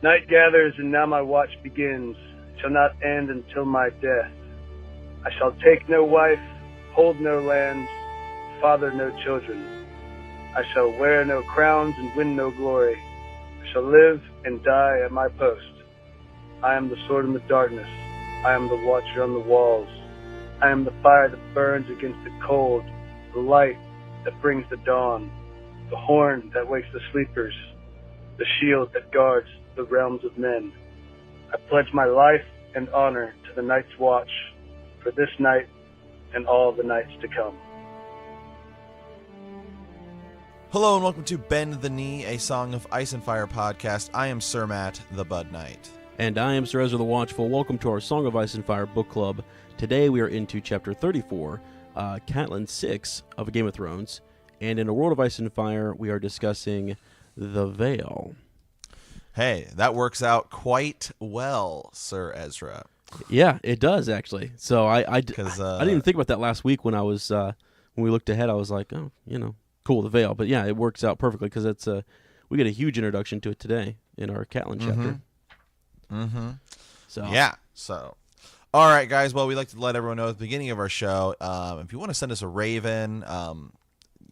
Night gathers, and now my watch begins. It shall not end until my death. I shall take no wife, hold no lands, father no children. I shall wear no crowns and win no glory. I shall live and die at my post. I am the sword in the darkness. I am the watcher on the walls. I am the fire that burns against the cold, the light that brings the dawn, the horn that wakes the sleepers, the shield that guards the realms of men. I pledge my life and honor to the Night's Watch for this night and all the nights to come. Hello and welcome to Bend the Knee, a Song of Ice and Fire podcast. I am Sir Matt, the Bud Knight. And I am Sir Ezra the Watchful. Welcome to our Song of Ice and Fire book club. Today we are into Chapter 34, Catelyn 6 of Game of Thrones. And in A World of Ice and Fire, we are discussing the Vale. Hey, that works out quite well, Sir Ezra. Yeah, it does, actually. So I didn't even think about that last week when I was when we looked ahead. I was like, oh, cool, the Vale. But yeah, it works out perfectly because it's we get a huge introduction to it today in our Catelyn chapter. Mm-hmm. So yeah. So, all right, guys. Well, we like to let everyone know at the beginning of our show, if you want to send us a raven,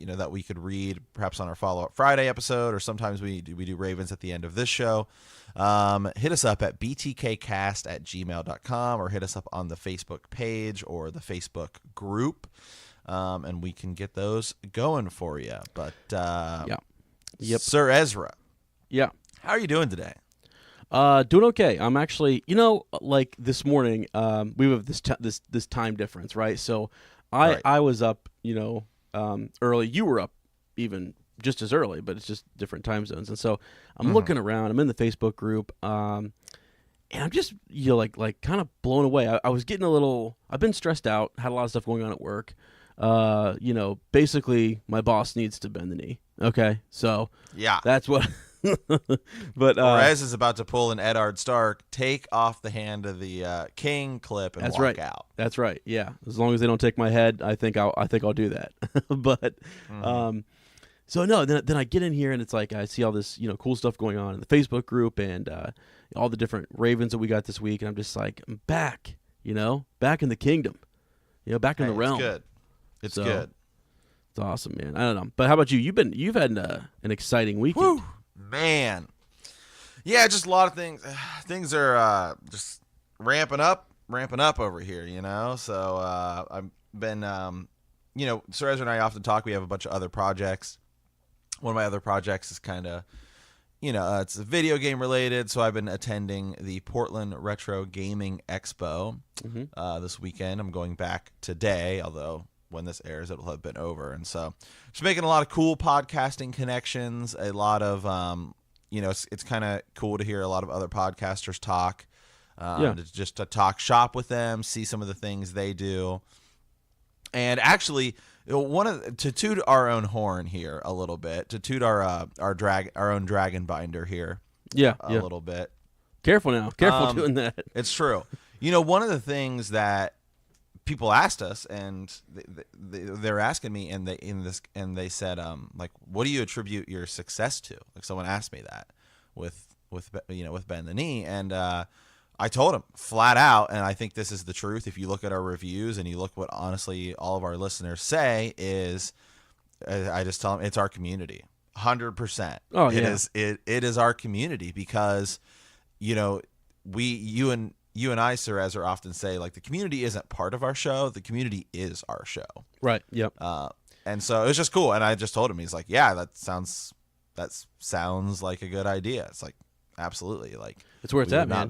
that we could read perhaps on our follow-up Friday episode, or sometimes we do ravens at the end of this show, hit us up at btkcast@gmail.com, or hit us up on the Facebook page or the Facebook group, and we can get those going for you. But Yep. Sir Ezra, yeah, how are you doing today? Doing okay. I'm actually, like this morning, we have this time difference, right? So I was up, early. You were up even just as early, but it's just different time zones. And so I'm looking around. I'm in the Facebook group, and I'm just like kind of blown away. I was getting I've been stressed out. Had a lot of stuff going on at work. Basically my boss needs to bend the knee. Okay, so yeah, that's what. But Perez is about to pull an Eddard Stark, take off the hand of the king clip, and walk out. That's right. Yeah, as long as they don't take my head, I think I'll do that. But so no, then I get in here and it's like I see all this cool stuff going on in the Facebook group and all the different ravens that we got this week, and I'm just like, I'm back, back in the kingdom, back in the realm. It's good. It's good. It's awesome, man. I don't know, but how about you? You've had an exciting weekend. Woo! Man, yeah, just a lot of things. Things are just ramping up over here, So I've been, Sir Ezra and I often talk. We have a bunch of other projects. One of my other projects is kind of, it's video game related. So I've been attending the Portland Retro Gaming Expo this weekend. I'm going back today, although when this airs, it'll have been over. And so just making a lot of cool podcasting connections, a lot of, it's kind of cool to hear a lot of other podcasters talk, just to talk shop with them, see some of the things they do. And actually, to toot our own horn here a little bit, to toot our own dragon binder here a little bit. Careful now. Careful doing that. It's true. One of the things that people asked us, and they're asking me, and they said, what do you attribute your success to? Like, someone asked me that with Bend the Knee, and I told them flat out, and I think this is the truth. If you look at our reviews and you look what honestly all of our listeners say, is I just tell them it's our community, 100%. Oh yeah, it is our community, because you and I, Sir Ezra, often say, like, the community isn't part of our show. The community is our show. Right. Yep. And so it was just cool. And I just told him, he's like, yeah, that sounds like a good idea. It's like, absolutely. Like, it's where it's at, man.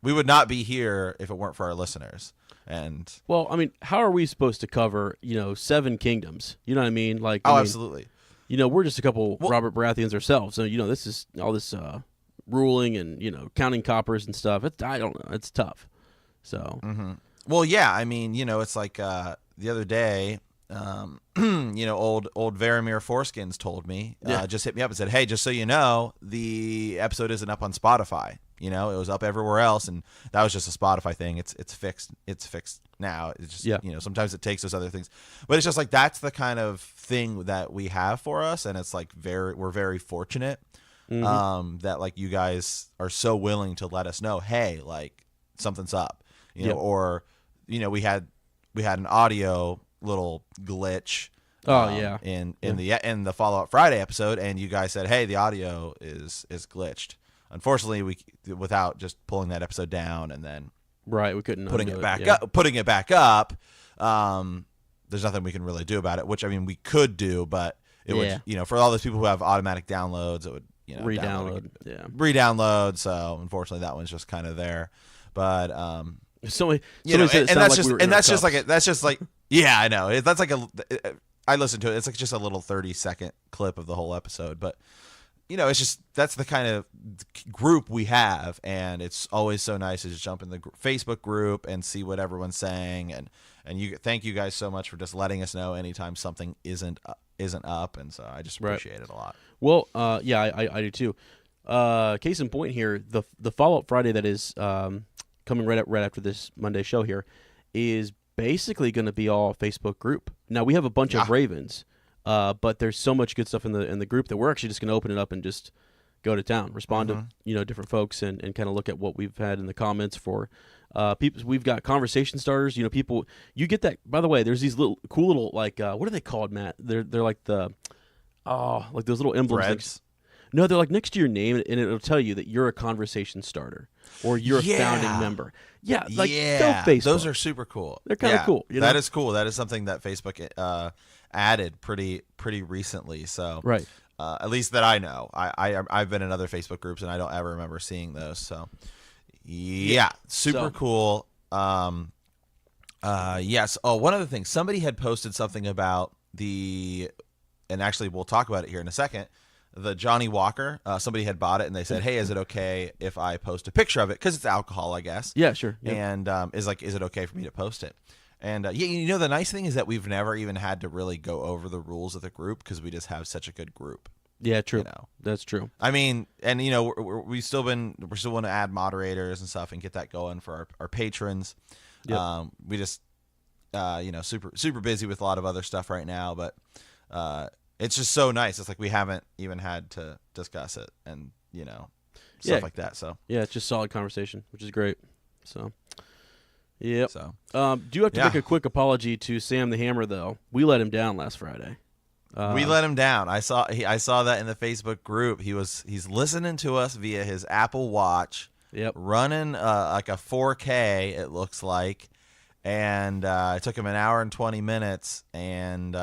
We would not be here if it weren't for our listeners. And well, I mean, how are we supposed to cover, 7 kingdoms? You know what I mean? Like, absolutely. We're just a couple Robert Baratheons ourselves. So, this is all this, ruling and counting coppers and stuff. I don't know, it's tough. So well, yeah, I mean, it's like the other day, old Varamir Foreskins told me, just hit me up and said, hey, just so you know, the episode isn't up on Spotify. It was up everywhere else, and that was just a Spotify thing. It's fixed now. It's just sometimes it takes those other things, but it's just like that's the kind of thing that we have for us, and it's like we're very fortunate. that like you guys are so willing to let us know, hey, like something's up, you know, or we had an audio little glitch. In the Fallout Friday episode, and you guys said, hey, the audio is glitched. Unfortunately, without just pulling that episode down and then we couldn't putting it back up. There's nothing we can really do about it. Which I mean, we could do, but it would, for all those people who have automatic downloads, it would re-download. So unfortunately, that one's just kind of there. But that's just like yeah, I know that's like I listened to it. It's like just a little 30-second clip of the whole episode, but it's just that's the kind of group we have, and it's always so nice to just jump in the Facebook group and see what everyone's saying, and thank you guys so much for just letting us know anytime something isn't up, and so I just appreciate it a lot. Well, I do too. Case in point here, the Fallout Friday that is coming right after this Monday show here is basically going to be all Facebook group. Now we have a bunch of Ravens, but there's so much good stuff in the group that we're actually just going to open it up and just go to town, respond to different folks, and kind of look at what we've had in the comments for people. We've got conversation starters. People. You get that. By the way, there's these cool little like what are they called, Matt? They're like like those little emblems. No, they're like next to your name, and it'll tell you that you're a conversation starter or you're a founding member. Yeah, like go Facebook. Those are super cool. They're kind of cool. That is cool. That is something that Facebook added pretty recently. So at least that I know. I've been in other Facebook groups, and I don't ever remember seeing those. So super cool. Yes. Oh, one other thing. Somebody had posted something about and actually we'll talk about it here in a second. The Johnny Walker, somebody had bought it, and they said, hey, is it okay if I post a picture of it? Because it's alcohol, I guess. Yeah, sure. Yeah. And is it okay for me to post it? And the nice thing is that we've never even had to really go over the rules of the group because we just have such a good group. Yeah, true. That's true. I mean, and we're still want to add moderators and stuff and get that going for our patrons. Yep. We just super busy with a lot of other stuff right now, but it's just so nice. It's like we haven't even had to discuss it and, stuff like that. So it's just solid conversation, which is great. So, yep. So, do have to make a quick apology to Sam the Hammer, though. We let him down last Friday. We let him down. I saw that in the Facebook group. He's listening to us via his Apple Watch. Yep. Running like a 4K, it looks like. And it took him an hour and 20 minutes, and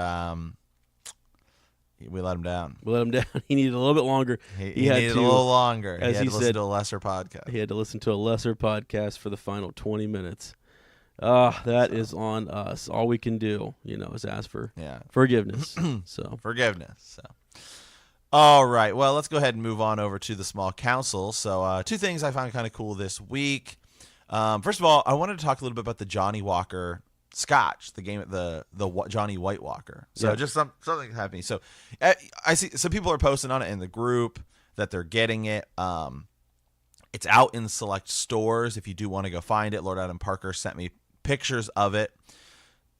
we let him down. He needed a little bit longer. He needed a little longer. He had to listen to a lesser podcast. He had to listen to a lesser podcast for the final 20 minutes. That is on us. All we can do, is ask for forgiveness. Forgiveness. So, all right. Well, let's go ahead and move on over to the small council. So, two things I found kind of cool this week. First of all, I wanted to talk a little bit about the Johnny Walker Scotch, the game, the Johnny White Walker. So just something happening. So I see some people are posting on it in the group that they're getting it. It's out in select stores if you do want to go find it. Lord Adam Parker sent me pictures of it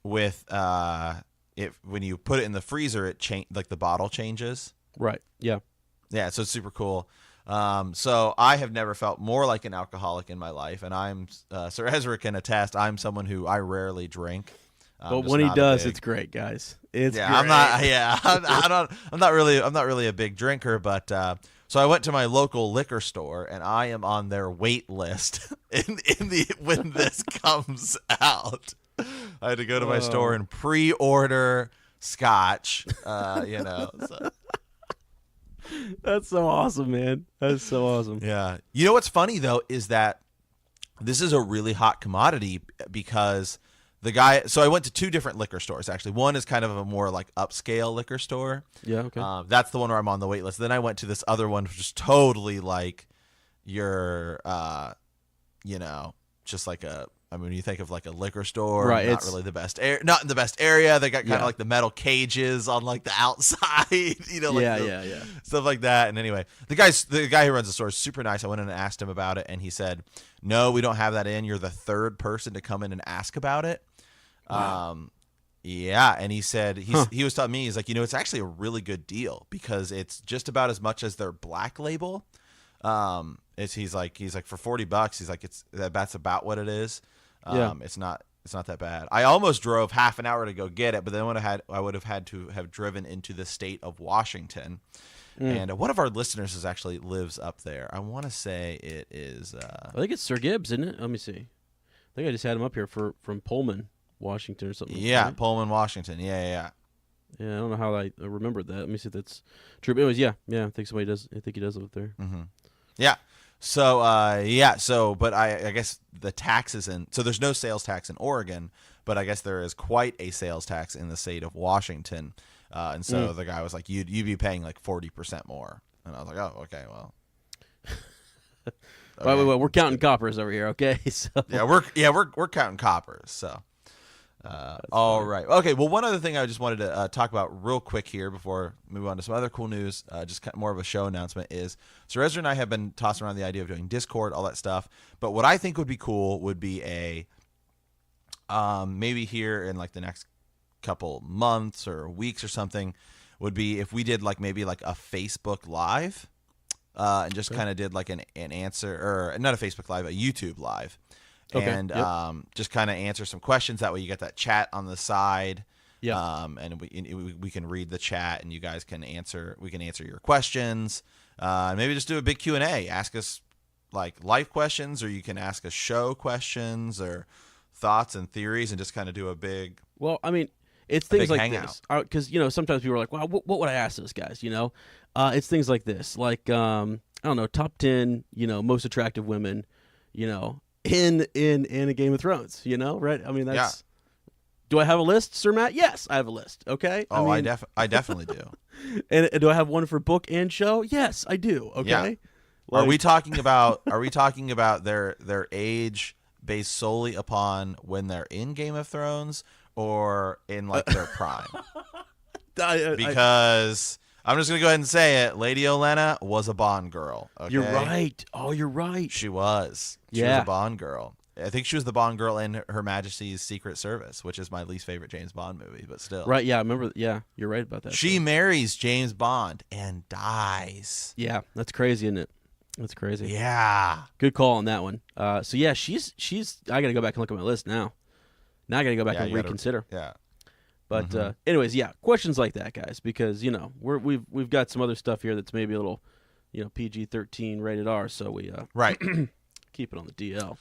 with when you put it in the freezer, like the bottle changes. Right. Yeah. Yeah. So it's super cool. So I have never felt more like an alcoholic in my life, and I'm Sir Ezra can attest. I'm someone who I rarely drink. But when he does, it's great, guys. It's great. I'm not really a big drinker, but so I went to my local liquor store, and I am on their wait list when this comes out. I had to go to my store and pre-order scotch. So. That's so awesome, man. That's so awesome. Yeah. You know what's funny, though, is that this is a really hot commodity because the guy – so I went to two different liquor stores, actually. One is kind of a more like upscale liquor store. Yeah, okay. That's the one where I'm on the wait list. Then I went to this other one, which is totally like your just like when you think of like a liquer store, right? Not really the best not in the best area. They got kind of like the metal cages on like the outside, stuff like that. And anyway, the guy who runs the store is super nice. I went in and asked him about it, and he said, "No, we don't have that in. You're the third person to come in and ask about it." Wow. Yeah, and he said he was telling me, he's like, it's actually a really good deal because it's just about as much as their Black Label. He's like for $40, he's like that's about what it is. It's not that bad. I almost drove half an hour to go get it, but then I would have had to have driven into the state of Washington. And one of our listeners actually lives up there. I want to say it is. I think it's Sir Gibbs, isn't it? Let me see. I think I just had him up here from Pullman, Washington, or something. Yeah, right? Pullman, Washington. Yeah. Yeah, I don't know how I remembered that. Let me see if that's true. But anyways, yeah. I think somebody does. I think he does live there. Mm-hmm. Yeah. So but I guess the taxes so there's no sales tax in Oregon, but I guess there is quite a sales tax in the state of Washington. And so the guy was like, you'd be paying like 40% more. And I was like, oh, okay, well. Okay. Wait, we're counting coppers over here, okay? So we're counting coppers. So, all right. Okay. Well, one other thing I just wanted to talk about real quick here before we move on to some other cool news, just kind of more of a show announcement is, so Ezra and I have been tossing around the idea of doing Discord, all that stuff. But what I think would be cool would be maybe here in like the next couple months or weeks or something, would be if we did like maybe like a Facebook Live. And just kind of did like an answer, or not a Facebook Live, a YouTube Live. Okay. And just kind of answer some questions. That way you get that chat on the side. Yeah. And we can read the chat, and you guys can answer. We can answer your questions. Maybe just do a big Q&A. Ask us like life questions, or you can ask us show questions or thoughts and theories, and just kind of do a big. Well, I mean, it's things like hangout. This, because sometimes people are like, "Wow, what would I ask those guys?" It's things like this, like I don't know, top 10, most attractive women, in a Game of Thrones, right? I mean, that's. Yeah. Do I have a list, Sir Matt? Yes, I have a list. Okay. Oh, I definitely do. And do I have one for book and show? Yes, I do. Okay. Yeah. Are we talking about their age based solely upon when they're in Game of Thrones or in like their prime? Because I'm just gonna go ahead and say it. Lady Olenna was a Bond girl. Okay? You're right. Oh, you're right. She was. She was a Bond girl. I think she was the Bond girl in Her Majesty's Secret Service, which is my least favorite James Bond movie, but still. Right, yeah, I remember. Yeah, you're right about that. She marries James Bond and dies. Yeah, that's crazy, isn't it? That's crazy. Yeah. Good call on that one. So yeah, she's. I gotta go back and look at my list now. Now I gotta go back and reconsider. Yeah. But anyways, yeah, questions like that, guys, because we've got some other stuff here that's maybe a little, PG-13 rated R, so we right keep it on the DL.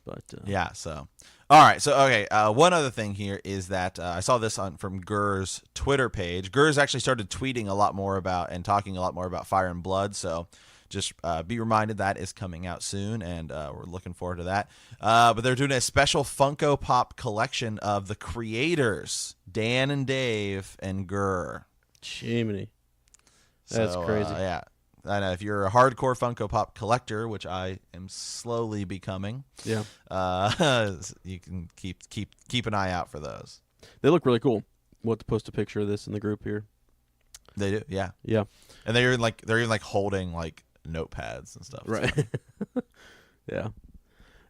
But yeah, so all right, so okay, one other thing here is that I saw this from Gur's Twitter page. Gur's actually started tweeting a lot more about and talking a lot more about Fire and Blood, so just be reminded that is coming out soon, and we're looking forward to that. But they're doing a special Funko Pop collection of the creators, Dan and Dave and Gur. Jiminy. That's crazy. Yeah. I know if you're a hardcore Funko Pop collector, which I am slowly becoming, you can keep an eye out for those. They look really cool. We'll have to post a picture of this in the group here. They do, yeah. Yeah. And they're even holding like notepads and stuff. Right. Yeah.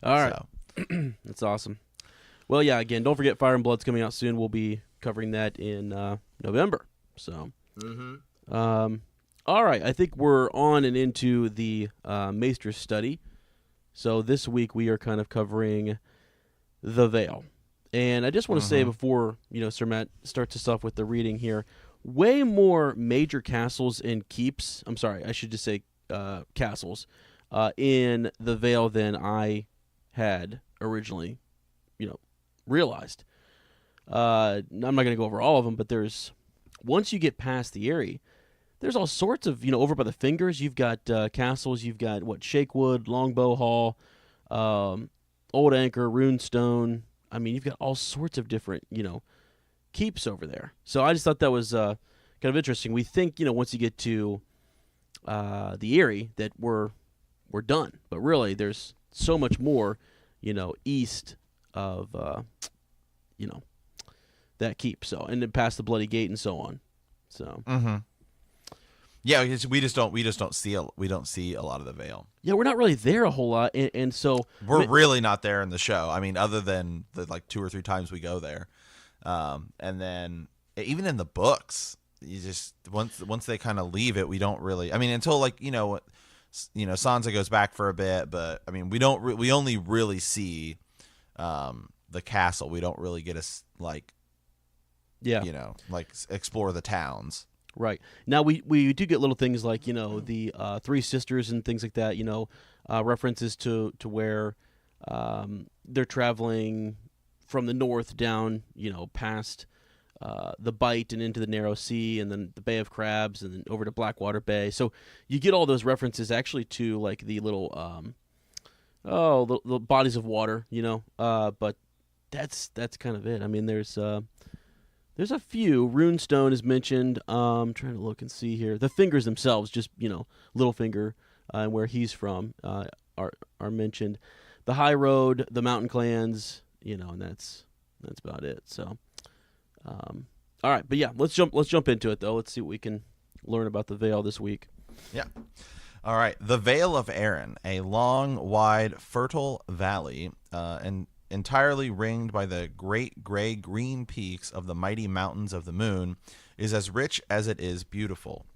All right. So. That's awesome. Well, yeah, again, don't forget Fire and Blood's coming out soon. We'll be covering that in November. So all right, I think we're on and into the Maester study. So this week we are kind of covering the Vale. And I just want to say before, Sir Matt starts us off with the reading here, way more major castles and keeps, I'm sorry, I should just say castles, in the Vale than I had originally, realized. I'm not going to go over all of them, but once you get past the Eyrie, there's all sorts of, over by the Fingers, you've got castles, you've got, Shakewood, Longbow Hall, Old Anchor, Runestone. I mean, you've got all sorts of different, keeps over there. So I just thought that was kind of interesting. We think, once you get to the Eyrie that we're done. But really, there's so much more, east of, that keep. So, and then past the Bloody Gate and so on. So. Yeah, we just don't see a lot of the Vale. Yeah, we're not really there a whole lot, and so we're really not there in the show. I mean, other than the 2 or 3 times we go there. And then even in the books, you just once they kind of leave it, we don't really. I mean, until like Sansa goes back for a bit, but I mean, we only really see the castle. We don't really get explore the towns. Right. Now we do get little things like, the Three Sisters and things like that, references to where they're traveling from the north down, past the Bight and into the Narrow Sea, and then the Bay of Crabs, and then over to Blackwater Bay. So you get all those references actually to like the little the bodies of water, but that's kind of it. I mean, there's a few. Runestone is mentioned. I'm trying to look and see here. The fingers themselves, just Littlefinger, and where he's from, are mentioned. The High Road, the Mountain Clans, and that's about it. So, all right, but yeah, let's jump into it though. Let's see what we can learn about the Vale this week. Yeah. All right, the Vale of Arryn, a long, wide, fertile valley, and entirely ringed by the great gray-green peaks of the mighty mountains of the moon, is as rich as it is beautiful.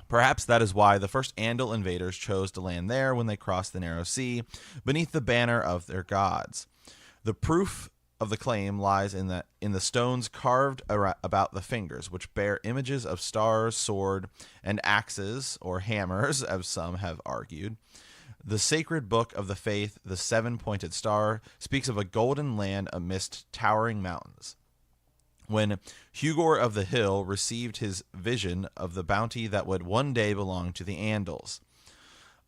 Perhaps that is why the first Andal invaders chose to land there when they crossed the Narrow Sea, beneath the banner of their gods. The proof of the claim lies in the stones carved about the fingers, which bear images of stars, sword, and axes, or hammers, as some have argued. The sacred book of the faith, the seven-pointed star, speaks of a golden land amidst towering mountains. When Hugor of the Hill received his vision of the bounty that would one day belong to the Andals.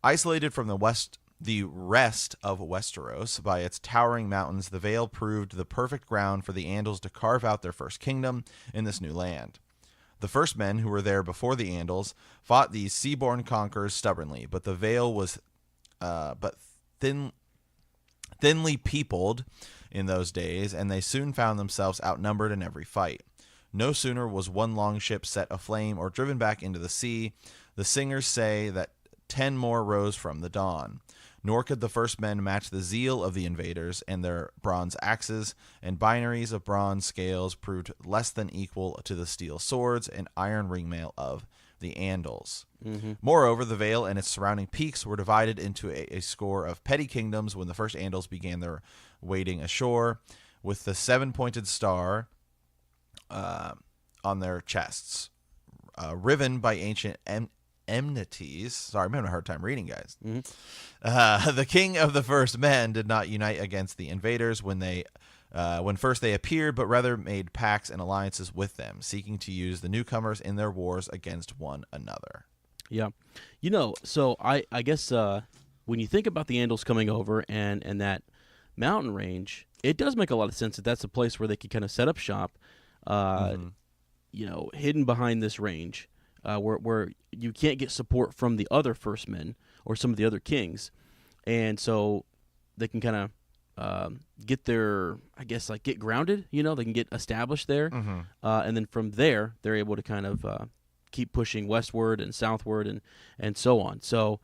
Isolated from the rest of Westeros by its towering mountains, the Vale proved the perfect ground for the Andals to carve out their first kingdom in this new land. The first men who were there before the Andals fought these seaborne conquerors stubbornly, but the Vale was thinly peopled in those days, and they soon found themselves outnumbered in every fight. No sooner was one longship set aflame or driven back into the sea, the singers say that 10 more rose from the dawn. Nor could the first men match the zeal of the invaders, and their bronze axes and binaries of bronze scales proved less than equal to the steel swords and iron ringmail of the Andals. Mm-hmm. Moreover, the Vale and its surrounding peaks were divided into a score of petty kingdoms when the first Andals began their wading ashore, with the seven-pointed star on their chests, riven by ancient enmities. Sorry, I'm having a hard time reading, guys. Mm-hmm. The king of the first men did not unite against the invaders when first they appeared, but rather made pacts and alliances with them, seeking to use the newcomers in their wars against one another. Yeah. So I guess when you think about the Andals coming over and that mountain range, it does make a lot of sense that that's a place where they could kind of set up shop, hidden behind this range, where you can't get support from the other first men or some of the other kings. And so they can kind of get their, get grounded, they can get established there. Mm-hmm. And then from there, they're able to kind of keep pushing westward and southward and so on. So,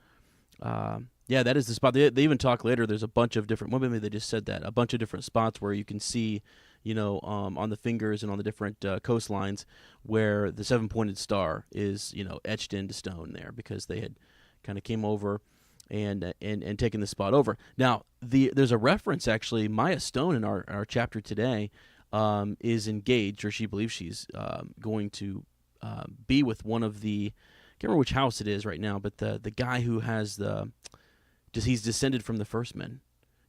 that is the spot. They even talk later, there's a bunch of different, well, maybe they just said that, a bunch of different spots where you can see, on the fingers and on the different coastlines where the seven-pointed star is, etched into stone there because they had kind of came over and taken the spot over. Now, there's a reference, actually, Maya Stone in our chapter today is engaged, or she believes she's going to be with one of the, I can't remember which house it is right now, but the guy who has he's descended from the first men,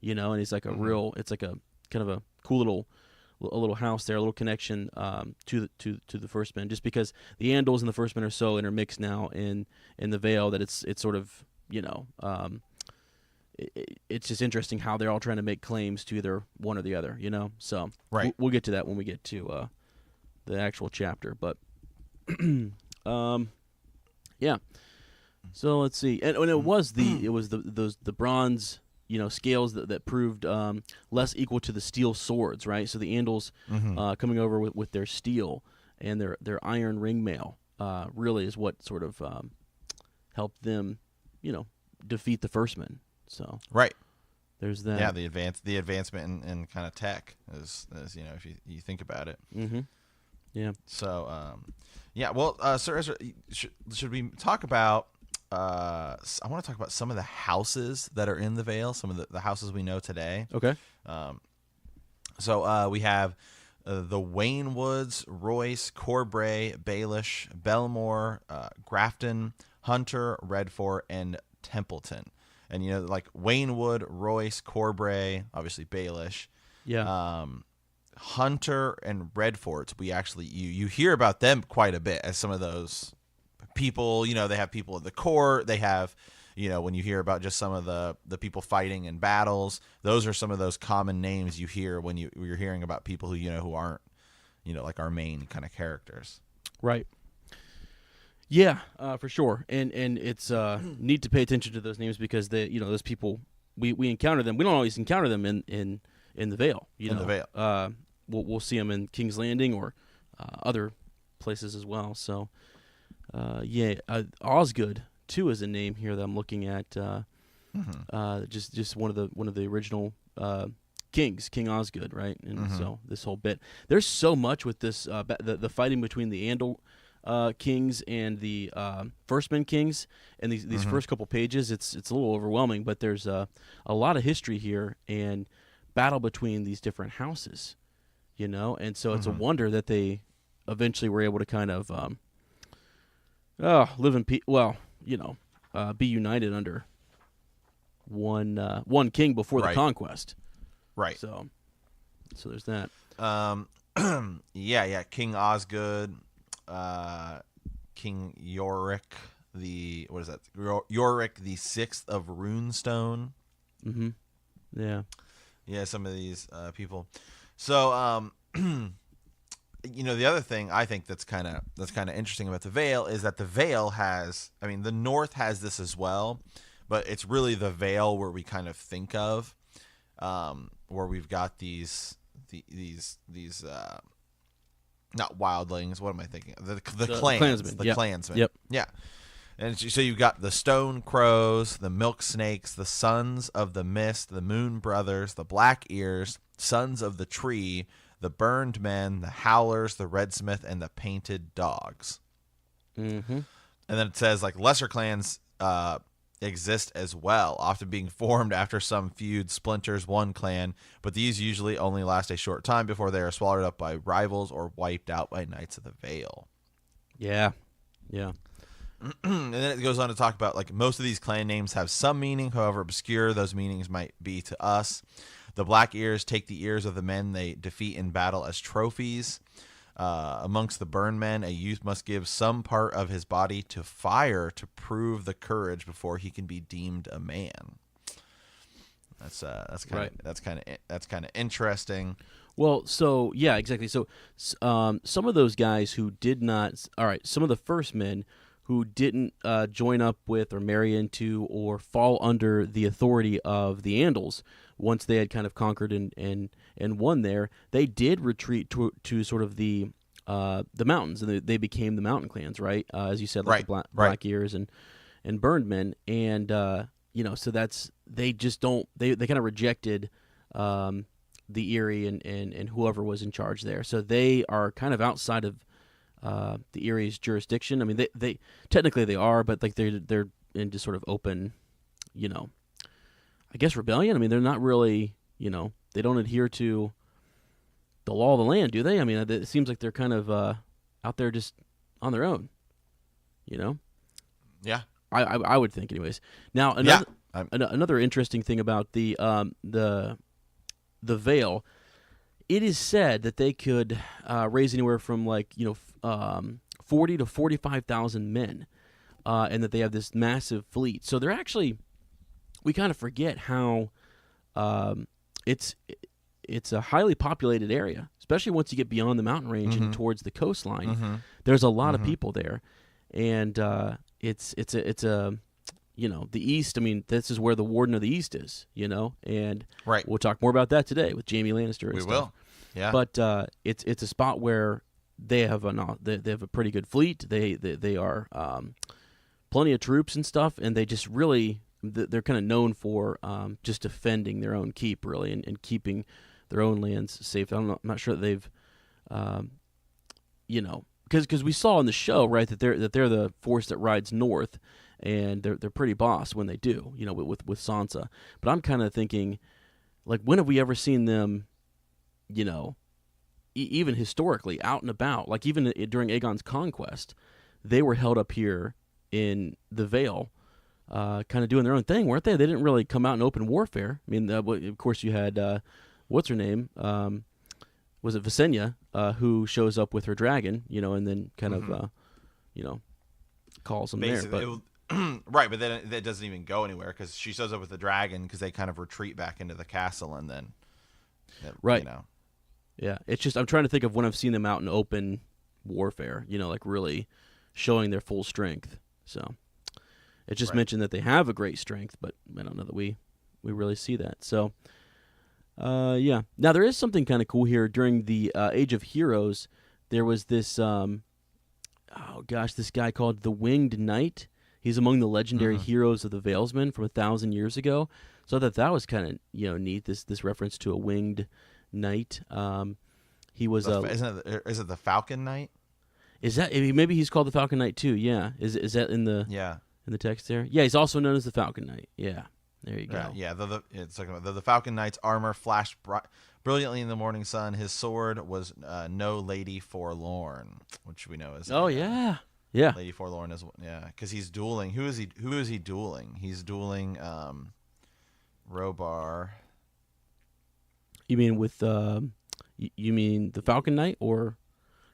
and he's like a real, it's like a kind of a cool little house there, a little connection to the first men, just because the Andals and the first men are so intermixed now in the Vale that it's sort of, it's just interesting how they're all trying to make claims to either one or the other, So right. We'll get to that when we get to the actual chapter, but yeah. So let's see, and it was the bronze scales that proved less equal to the steel swords, right? So the Andals coming over with their steel and their iron ringmail really is what sort of helped them defeat the first men. So right. there's that. Yeah, the advancement in kind of tech is if you think about it. Mm-hmm. Yeah. So yeah. Well, Sir Ezra, should we talk about? I want to talk about some of the houses that are in the Vale. Some of the houses we know today. Okay. So we have the Waynwoods, Royce, Corbray, Baelish, Belmore, Grafton, Hunter, Redford, and Templeton. And like Waynwood, Royce, Corbray, obviously Baelish. Yeah. Hunter and Redford. We actually you hear about them quite a bit as some of those people. They have people at the court. They have. When you hear about just some of the people fighting in battles, those are some of those common names you hear when you're hearing about people who aren't, like our main kind of characters. Right. Yeah, for sure. And it's neat to pay attention to those names because those people we encounter them. We don't always encounter them in the Vale. The Vale. We'll see them in King's Landing or other places as well. So Osgood too is a name here that I'm looking at. Just one of the original kings, King Osgood, right? And so this whole bit, there's so much with this the fighting between the Andal kings and the Firstmen kings, and these first couple pages, it's a little overwhelming, but there's a lot of history here and battle between these different houses, and so it's a wonder that they eventually were able to kind of live in peace. Well. Be united under one king before the conquest. Right. So there's that. Yeah. King Osgood, King Yorick, Yorick the Sixth of Runestone. Mm-hmm. Yeah. Yeah. Some of these people. So the other thing I think that's kind of interesting about the Vale is that the Vale has, the North has this as well, but it's really the Vale where we kind of think of, where we've got these not wildlings. What am I thinking? The clansmen. The clansmen. Yep. Yeah. And so you've got the Stone Crows, the Milk Snakes, the Sons of the Mist, the Moon Brothers, the Black Ears, Sons of the Tree, the Burned Men, the Howlers, the Redsmith, and the Painted Dogs. Mm-hmm. And then it says lesser clans exist as well, often being formed after some feud splinters one clan, but these usually only last a short time before they are swallowed up by rivals or wiped out by Knights of the Vale. Yeah. Yeah. And then it goes on to talk about most of these clan names have some meaning, however obscure those meanings might be to us. The Black Ears take the ears of the men they defeat in battle as trophies. Amongst the Burn Men, a youth must give some part of his body to fire to prove the courage before he can be deemed a man. That's kind of interesting. Well, so yeah, exactly. So some of those guys who did not, some of the first men who didn't join up with or marry into or fall under the authority of the Andals, once they had kind of conquered and won there, they did retreat to sort of the mountains, and they became the mountain clans, right? As you said, the Black Ears and Burned Men, and so that's they kind of rejected the Eyrie and whoever was in charge there, so they are kind of outside of the Erie's jurisdiction. They technically they are, but they're in just sort of open, I guess rebellion. They're not really, they don't adhere to the law of the land, do they? It seems like they're kind of out there just on their own, Yeah. I would think, anyways. Now, another interesting thing about the Vale, it is said that they could raise anywhere from 40 to 45,000 men, and that they have this massive fleet. So they're actually, we kind of forget how it's a highly populated area, especially once you get beyond the mountain range and towards the coastline. Mm-hmm. There's a lot of people there, and it's a the East. This is where the Warden of the East is, and we'll talk more about that today with Jaime Lannister. We will, yeah. But it's a spot where they have a pretty good fleet. They are plenty of troops and stuff, and they just really they're kind of known for just defending their own keep, really, and keeping their own lands safe. I'm not sure that they've, because we saw in the show, right, that they're the force that rides north, and they're pretty boss when they do, with Sansa. But I'm kind of thinking, like, when have we ever seen them, even historically out and about? Like, even during Aegon's conquest, they were held up here in the Vale, kind of doing their own thing, weren't they? They didn't really come out in open warfare. I mean, of course, you had what's her name? Was it Visenya, who shows up with her dragon, and then kind of, calls them basically, there. But right, but then that doesn't even go anywhere because she shows up with the dragon because they kind of retreat back into the castle and then, right. Yeah, it's just I'm trying to think of when I've seen them out in open warfare, like really showing their full strength. So it just mentioned that they have a great strength, but I don't know that we really see that. So, yeah. Now there is something kind of cool here. During the Age of Heroes, there was this, this guy called the Winged Knight. He's among the legendary heroes of the Valesmen from 1,000 years ago. So I thought that was kind of neat. This reference to a winged knight. He was is it the Falcon Knight? Is that maybe he's called the Falcon Knight too? Yeah. Is that in the in the text there? Yeah, he's also known as the Falcon Knight. Yeah. There you go. Yeah. It's like the Falcon Knight's armor flashed brilliantly in the morning sun. His sword was no lady forlorn, which we know is yeah. Lady Forlorn is because he's dueling. Who is he dueling? He's dueling Robar. You mean with you mean the Falcon Knight, or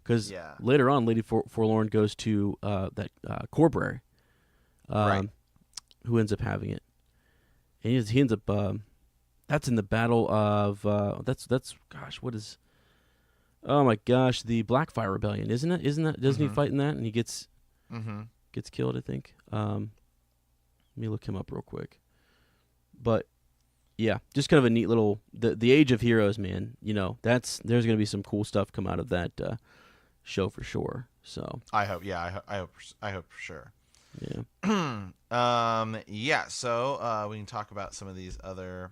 because later on Lady Forlorn goes to that Corbury, right, who ends up having it, and he ends up that's in the battle of that's gosh, what is, oh my gosh, the Blackfire Rebellion, isn't it? Doesn't he fight in that and he gets killed, I think. Let me look him up real quick. But yeah, just kind of a neat little the Age of Heroes, man. There's gonna be some cool stuff come out of that show for sure. So I hope for sure. Yeah. Yeah. So we can talk about some of these other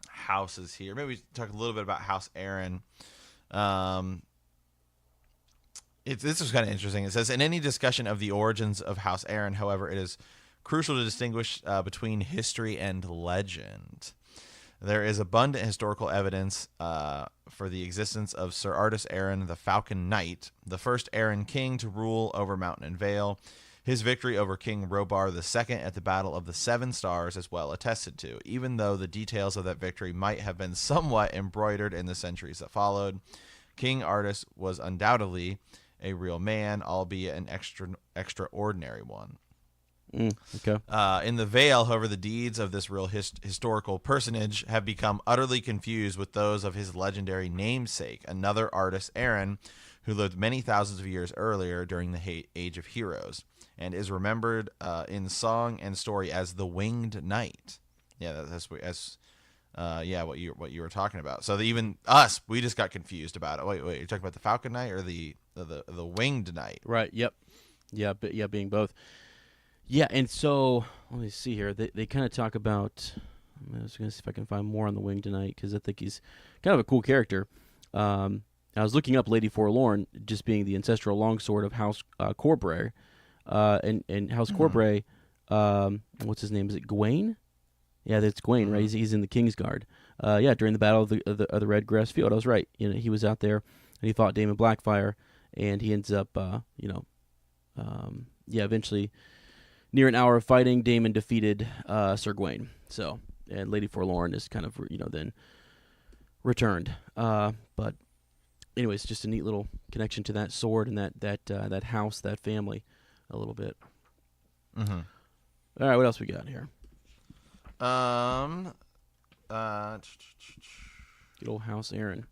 houses here. Maybe we talk a little bit about House Aaron. This was kind of interesting. It says, in any discussion of the origins of House Aaron, however, it is crucial to distinguish between history and legend. There is abundant historical evidence for the existence of Sir Artus Arryn, the Falcon Knight, the first Arryn king to rule over Mountain and Vale. His victory over King Robar II at the Battle of the Seven Stars is well attested to, even though the details of that victory might have been somewhat embroidered in the centuries that followed. King Artus was undoubtedly a real man, albeit an extraordinary one. Okay. In the Vale, however, the deeds of this real historical personage have become utterly confused with those of his legendary namesake, another Artus Arryn, who lived many thousands of years earlier during the Age of Heroes, and is remembered in song and story as the Winged Knight. Yeah, that's what you were talking about. So even us, we just got confused about it. Wait, you're talking about the Falcon Knight or the Winged Knight? Right. Yep. Yeah. But yeah, being both. Yeah, and so let me see here. They kind of talk about. I was going to see if I can find more on the Winged Knight because I think he's kind of a cool character. I was looking up Lady Forlorn, just being the ancestral longsword of House Corbury, and House Corbury. What's his name? Is it Gawain? Yeah, that's Gawain, right? He's in the Kingsguard. During the Battle of the Red Grass Field, I was right. He was out there and he fought Daemon Blackfire, and he ends up, eventually. Near an hour of fighting, Daemon defeated Sir Gawain. So, and Lady Forlorn is kind of, then returned. But anyways, just a neat little connection to that sword and that house, that family, a little bit. Mm-hmm. All right, what else we got here? Good old House Aaron.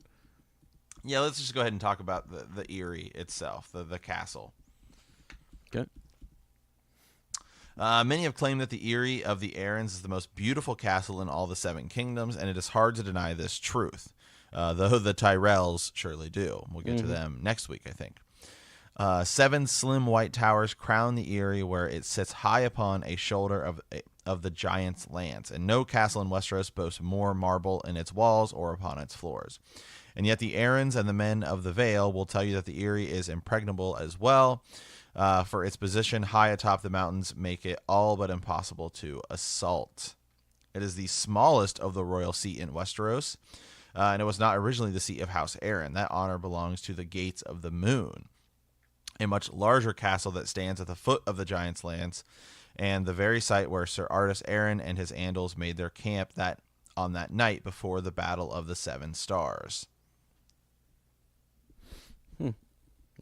Yeah, let's just go ahead and talk about the Eyrie itself, the castle. Okay. Many have claimed that the Eyrie of the Aarons is the most beautiful castle in all the Seven Kingdoms, and it is hard to deny this truth, though the Tyrells surely do. We'll get to them next week, I think. 7 slim white towers crown the Eyrie, where it sits high upon a shoulder of the giant's lance, and no castle in Westeros boasts more marble in its walls or upon its floors. And yet the Arryns and the men of the Vale will tell you that the Eyrie is impregnable as well, for its position high atop the mountains make it all but impossible to assault. It is the smallest of the royal seat in Westeros, and it was not originally the seat of House Arryn. That honor belongs to the Gates of the Moon, a much larger castle that stands at the foot of the giant's lance, and the very site where Sir Artus Arryn and his Andals made their camp on that night before the Battle of the Seven Stars.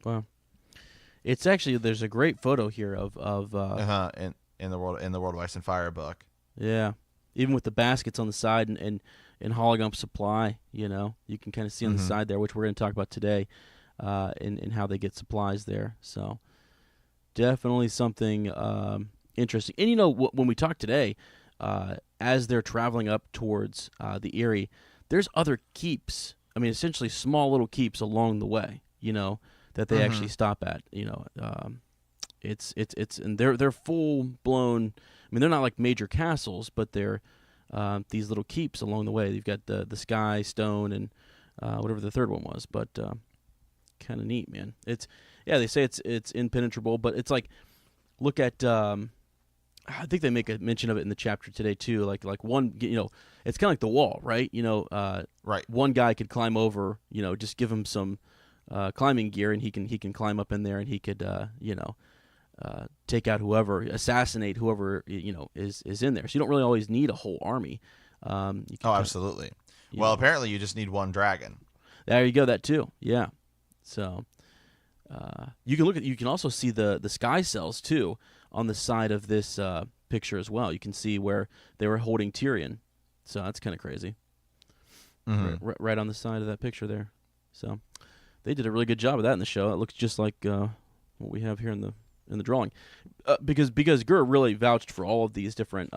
Wow, it's actually, there's a great photo here of in the World of Ice and Fire book. Yeah, even with the baskets on the side and Hologump supply, you can kind of see on the side there, which we're going to talk about today, and how they get supplies there. So definitely something interesting. And when we talk today, as they're traveling up towards the Eyrie, there's other keeps. I mean, essentially small little keeps along the way, that they actually stop at. It's and they're full blown. I mean, they're not like major castles, but they're these little keeps along the way. You've got the Sky Stone and whatever the third one was, but kind of neat, man. They say it's impenetrable, but it's like, look at I think they make a mention of it in the chapter today too. Like one, it's kind of like the wall, right? Right. One guy could climb over, just give him some climbing gear, and he can climb up in there, and he could, take out whoever, assassinate whoever is in there. So you don't really always need a whole army. Absolutely. Well, apparently you just need one dragon. There you go. That too. Yeah. So you can also see the sky cells too on the side of this picture as well. You can see where they were holding Tyrion. So that's kind of crazy. Right on the side of that picture there. So they did a really good job of that in the show. It looks just like what we have here in the drawing, because Gurr really vouched for all of these different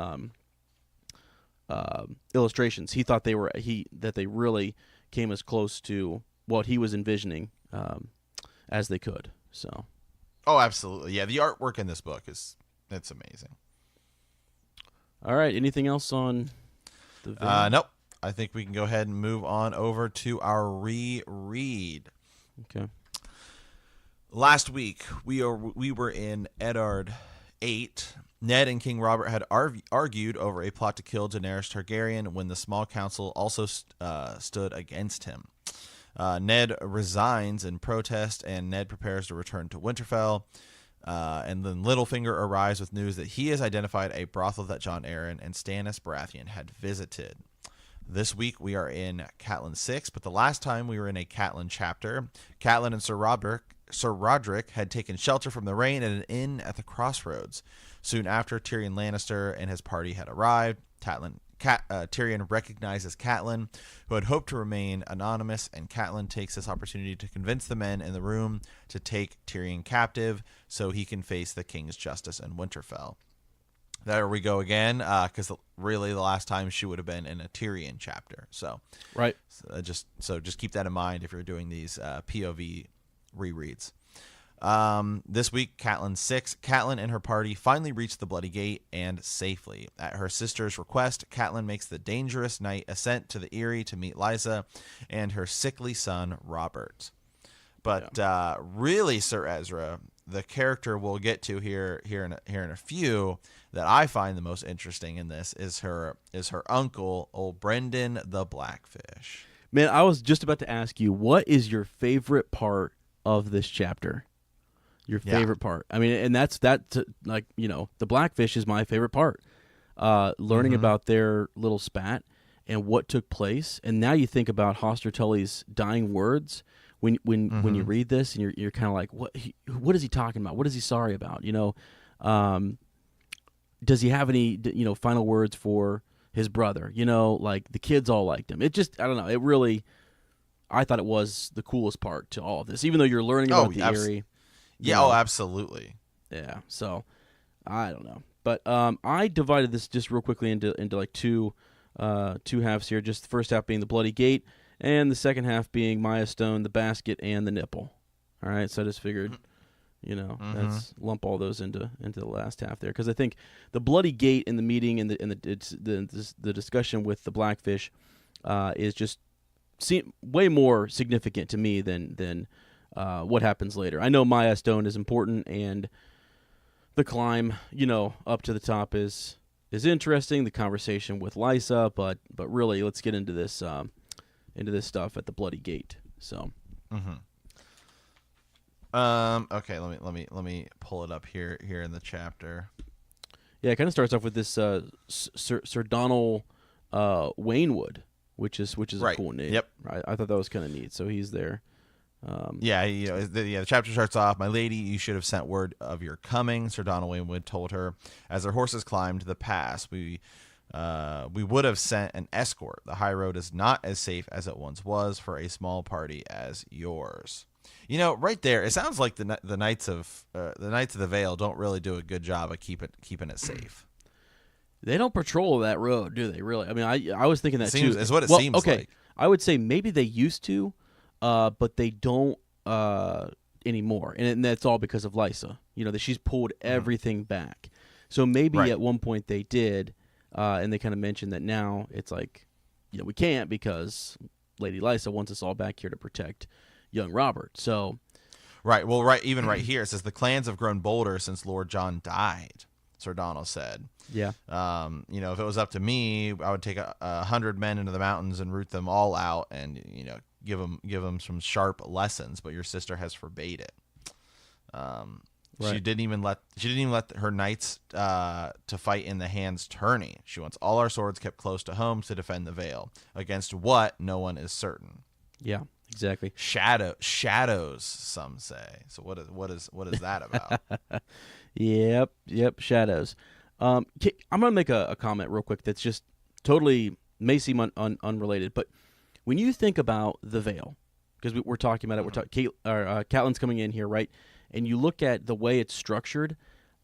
illustrations. He thought that they really came as close to what he was envisioning as they could. So. Oh, absolutely. Yeah, the artwork in this book it's amazing. All right. Anything else on the video? Nope. I think we can go ahead and move on over to our reread. Okay. Last week we were in Eddard 8. Ned and King Robert had argued over a plot to kill Daenerys Targaryen when the small council also stood against him. Ned resigns in protest, and Ned prepares to return to Winterfell. And then Littlefinger arrives with news that he has identified a brothel that Jon Arryn and Stannis Baratheon had visited. This week we are in Catelyn 6, but the last time we were in a Catelyn chapter, Catelyn and Sir Roderick had taken shelter from the rain at an inn at the crossroads. Soon after, Tyrion Lannister and his party had arrived. Tyrion recognizes Catelyn, who had hoped to remain anonymous, and Catelyn takes this opportunity to convince the men in the room to take Tyrion captive so he can face the king's justice in Winterfell. There we go again, because really the last time she would have been in a Tyrion chapter. So, right. Just keep that in mind if you're doing these POV rereads. This week, Catelyn 6, Catelyn and her party finally reach the Bloody Gate, and safely. At her sister's request, Catelyn makes the dangerous night ascent to the Eyrie to meet Lysa and her sickly son, Robert. But really, Sir Ezra, the character we'll get to here in a few that I find the most interesting in this is her uncle, old Brendan the Blackfish. Man, I was just about to ask you, what is your favorite part of this chapter? Your favorite part. I mean, and the Blackfish is my favorite part. Learning about their little spat and what took place. And now you think about Hoster Tully's dying words when you read this, and you're kind of like, what is he talking about? What is he sorry about? Does he have any final words for his brother? Like the kids all liked him. It just, I don't know. It really, I thought it was the coolest part to all of this, even though you're learning about the Eyrie. Yeah, absolutely. Yeah, so I don't know, but I divided this just real quickly into like two halves here. Just the first half being the Bloody Gate, and the second half being Maya Stone, the basket, and the nipple. All right, so I just figured Let's lump all those into the last half there, because I think the bloody gate in the meeting and the discussion with the Blackfish is just way more significant to me than what happens later. I know Maya Stone is important, and the climb, up to the top is interesting. The conversation with Lysa, but really, let's get into this stuff at the bloody gate. So. Mm-hmm. Okay, let me pull it up here in the chapter. Yeah, it kind of starts off with this Sir Donald Waynwood, which is a cool name. Yep. I thought that was kind of neat. So he's there. The chapter starts off, "My lady, you should have sent word of your coming," Sir Donald Waynwood told her. "As their horses climbed the pass, we would have sent an escort. The high road is not as safe as it once was for a small party as yours." Right there, it sounds like the Knights of the Vale don't really do a good job of keeping it safe. They don't patrol that road, do they? Really? I mean, I was thinking that too. Is what it seems like. I would say maybe they used to, but they don't anymore, and that's all because of Lysa. That she's pulled everything back. So maybe at one point they did, and they kind of mentioned that now it's like, we can't because Lady Lysa wants us all back here to protect young Robert. So right. Well, even right here it says the clans have grown bolder since Lord John died, Sir Donald said. Yeah. If it was up to me, I would take 100 men into the mountains and root them all out, and give them some sharp lessons. But your sister has forbade it. She didn't even let her knights to fight in the hand's tourney. She wants all our swords kept close to home to defend the Vale against what no one is certain. Yeah. Exactly. Shadows, some say. So what is that about? Yep, shadows. I'm gonna make a comment real quick that's just totally may seem unrelated, but when you think about the Vale, because we're talking about it, Catelyn's coming in here, right? And you look at the way it's structured,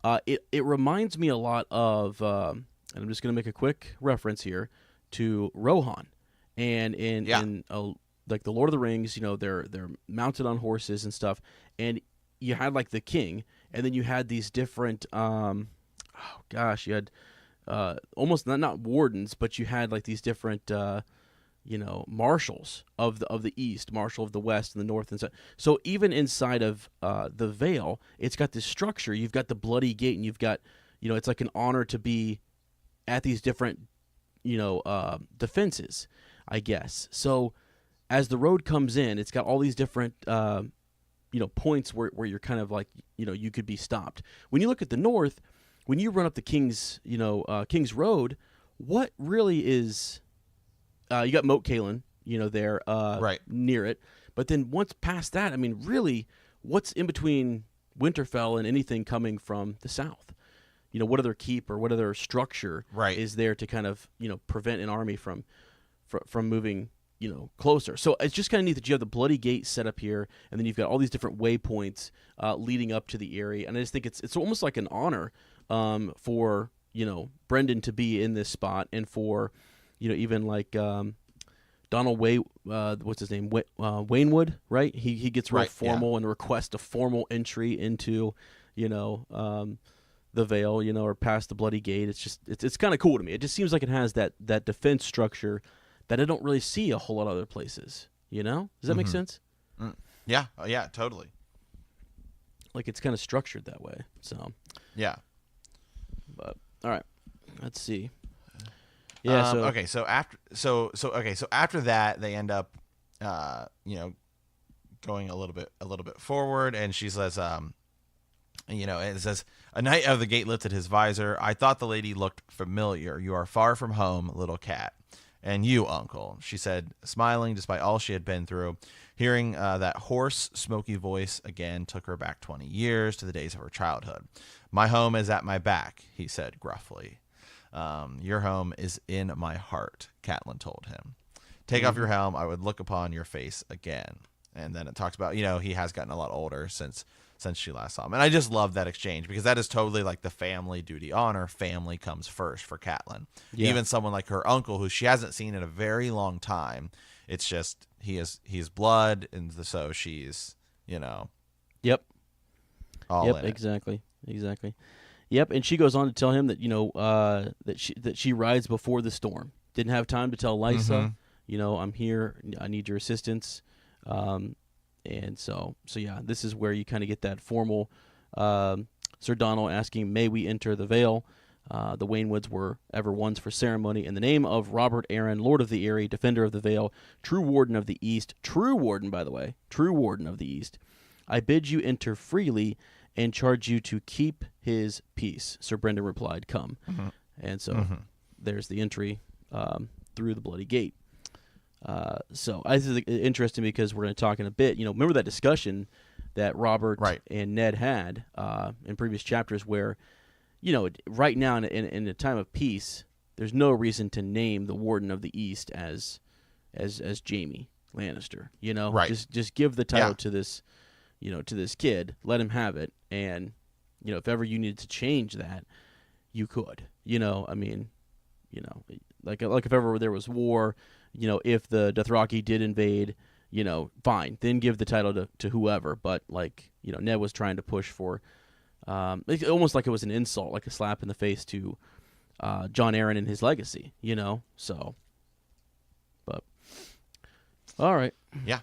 it reminds me a lot of, and I'm just gonna make a quick reference here to Rohan, and in like the Lord of the Rings, they're mounted on horses and stuff, and you had like the king, and then you had these different, you had almost not wardens, but you had like these different, marshals of the east, marshal of the west and the north and south. So even inside of the Vale, it's got this structure. You've got the bloody gate, and you've got, it's like an honor to be at these different, defenses, I guess. So as the road comes in, it's got all these different, points where you're kind of like, you could be stopped. When you look at the north, when you run up the King's Road, what really is, you got Moat Cailin, there, near it. But then once past that, I mean, really, what's in between Winterfell and anything coming from the south? What other keep or what other structure is there to kind of, prevent an army from moving, closer. So it's just kind of neat that you have the bloody gate set up here, and then you've got all these different waypoints leading up to the area. And I just think it's almost like an honor for Brendan to be in this spot, and for even like Donald what's his name, Waynwood, right? He gets real formal and requests a formal entry into the Vale, or past the bloody gate. It's just it's kind of cool to me. It just seems like it has that defense structure that I don't really see a whole lot of other places. Does that make sense? Yeah. Oh, yeah, totally. Like it's kind of structured that way. So yeah. But all right, let's see. Yeah. So after that, they end up, going a little bit forward, and she says, it says, "A knight of the gate lifted his visor. I thought the lady looked familiar. You are far from home, little cat. And you, uncle," she said, smiling despite all she had been through. Hearing that hoarse, smoky voice again took her back 20 years to the days of her childhood. "My home is at my back," he said gruffly. "Your home is in my heart," Catelyn told him. "Take off your helm. I would look upon your face again." And then it talks about, he has gotten a lot older since she last saw him. And I just love that exchange, because that is totally like the family duty honor. Family comes first for Catelyn. Yeah. Even someone like her uncle, who she hasn't seen in a very long time. It's just he is blood, and so she's, Yep. all in it. Exactly. Yep, and she goes on to tell him that that she rides before the storm. Didn't have time to tell Lysa, I'm here. I need your assistance. And so yeah, this is where you kind of get that formal Sir Donald asking, "May we enter the Vale?" The Waynwoods were ever ones for ceremony. In the name of Robert Arryn, Lord of the Eyrie, Defender of the Vale, True Warden of the East, True Warden, by the way, True Warden of the East, I bid you enter freely and charge you to keep his peace. Sir Brendan replied, "Come." And so there's the entry through the Bloody Gate. So I think it's interesting because we're going to talk in a bit. Remember that discussion that Robert and Ned had in previous chapters where, right now in a time of peace, there's no reason to name the Warden of the East as Jaime Lannister. Just give the title to this, to this kid, let him have it, and if ever you needed to change that, you could. Like if ever there was war, if the Dothraki did invade, fine, then give the title to whoever. But Ned was trying to push for, almost like it was an insult, like a slap in the face to Jon Arryn and his legacy, So, but all right, yeah,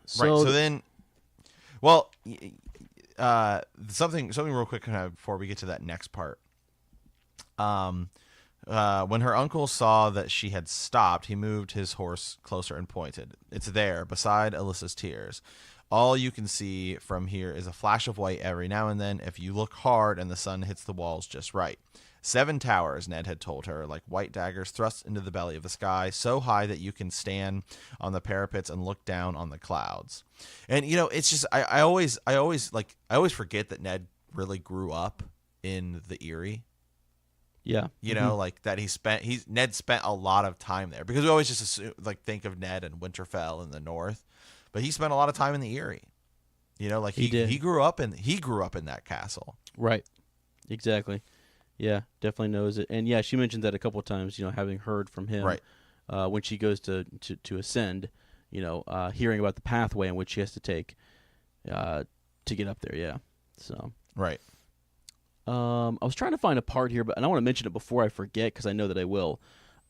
So then, well, something real quick kind of before we get to that next part. When her uncle saw that she had stopped, he moved his horse closer and pointed. It's there, beside Alyssa's tears. All you can see from here is a flash of white every now and then if you look hard and the sun hits the walls just right. 7 towers, Ned had told her, like white daggers thrust into the belly of the sky, so high that you can stand on the parapets and look down on the clouds. And, it's just, I always forget that Ned really grew up in the Eyrie. Yeah. Like that Ned spent a lot of time there because we always just assume, think of Ned and Winterfell in the north, but he spent a lot of time in the Eyrie. He grew up in that castle. Right. Exactly. Yeah, definitely knows it. And yeah, she mentioned that a couple of times, having heard from him when she goes to ascend, hearing about the pathway in which she has to take to get up there, yeah. So Right. I was trying to find a part here, and I want to mention it before I forget because I know that I will.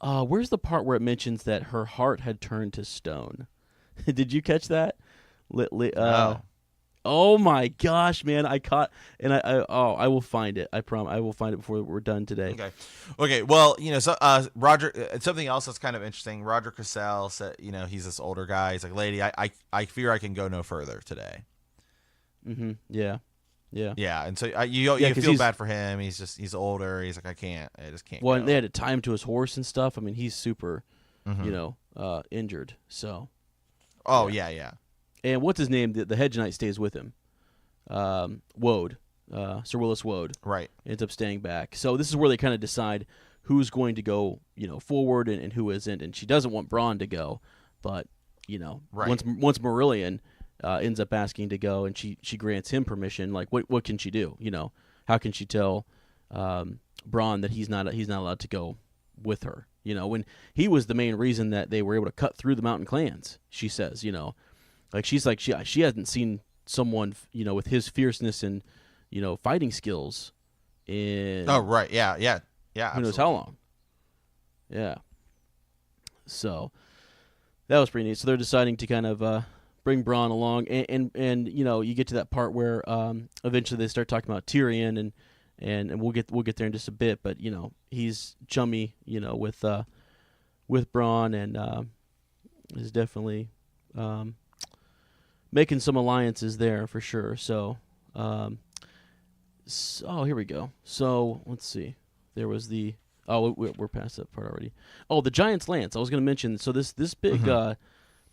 Where's the part where it mentions that her heart had turned to stone? Did you catch that? No. Oh my gosh, man! I caught, and I will find it. I promise, I will find it before we're done today. Okay. Well, Roger. Something else that's kind of interesting. Roger Cassell said, he's this older guy. He's like, "Lady, I fear I can go no further today." Mm-hmm. Yeah. Yeah, and so you feel bad for him. He's older. He's like, I just can't. Well, go. They had to tie him to his horse and stuff. I mean, he's super, injured. So. Oh yeah. And what's his name? The Hedge Knight stays with him. Woad, Sir Willis Woad. Right. Ends up staying back. So this is where they kind of decide who's going to go, forward and who isn't. And she doesn't want Bronn to go, but once Marillion ends up asking to go, and she grants him permission. Like, what can she do? How can she tell Bronn that he's not allowed to go with her? When he was the main reason that they were able to cut through the mountain clans. She says, she's like she hasn't seen someone with his fierceness and fighting skills in yeah who knows how long. Yeah. So that was pretty neat. So they're deciding to kind of bring Bronn along, and you get to that part where eventually they start talking about Tyrion, and we'll get there in just a bit, but he's chummy with Bronn, and is definitely making some alliances there for sure. So here we go. So let's see. There was we're past that part already. Oh, the Giant's Lance. I was going to mention. So this big